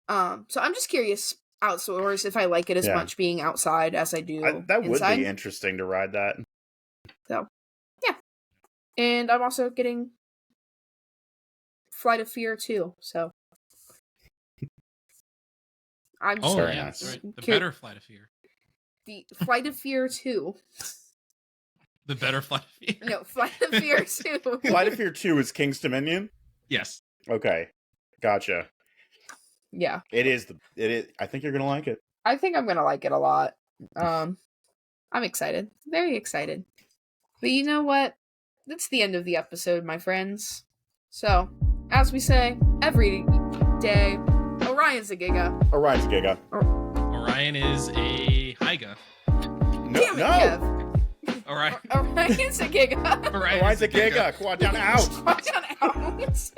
So I'm just curious outdoors if I like it as much being outside as I do that inside. would be interesting to ride that. So, yeah. And I'm also getting Flight of Fear too, so I'm just very yeah, nice. that's right. The better Flight of Fear. The Flight of Fear 2. The better Flight of Fear. No, Flight of Fear 2. Flight of Fear 2 is King's Dominion? Yes. Okay. Gotcha. Yeah. It is. I think you're going to like it. I think I'm going to like it a lot. I'm excited. Very excited. But you know what? That's the end of the episode, my friends. So, as we say every day, Orion's a Giga. Orion's a Giga. Orion is a Hyga. No. Damn it, Kev. Orion's a Giga. Orion's a Giga. Quad down out. Quad down out.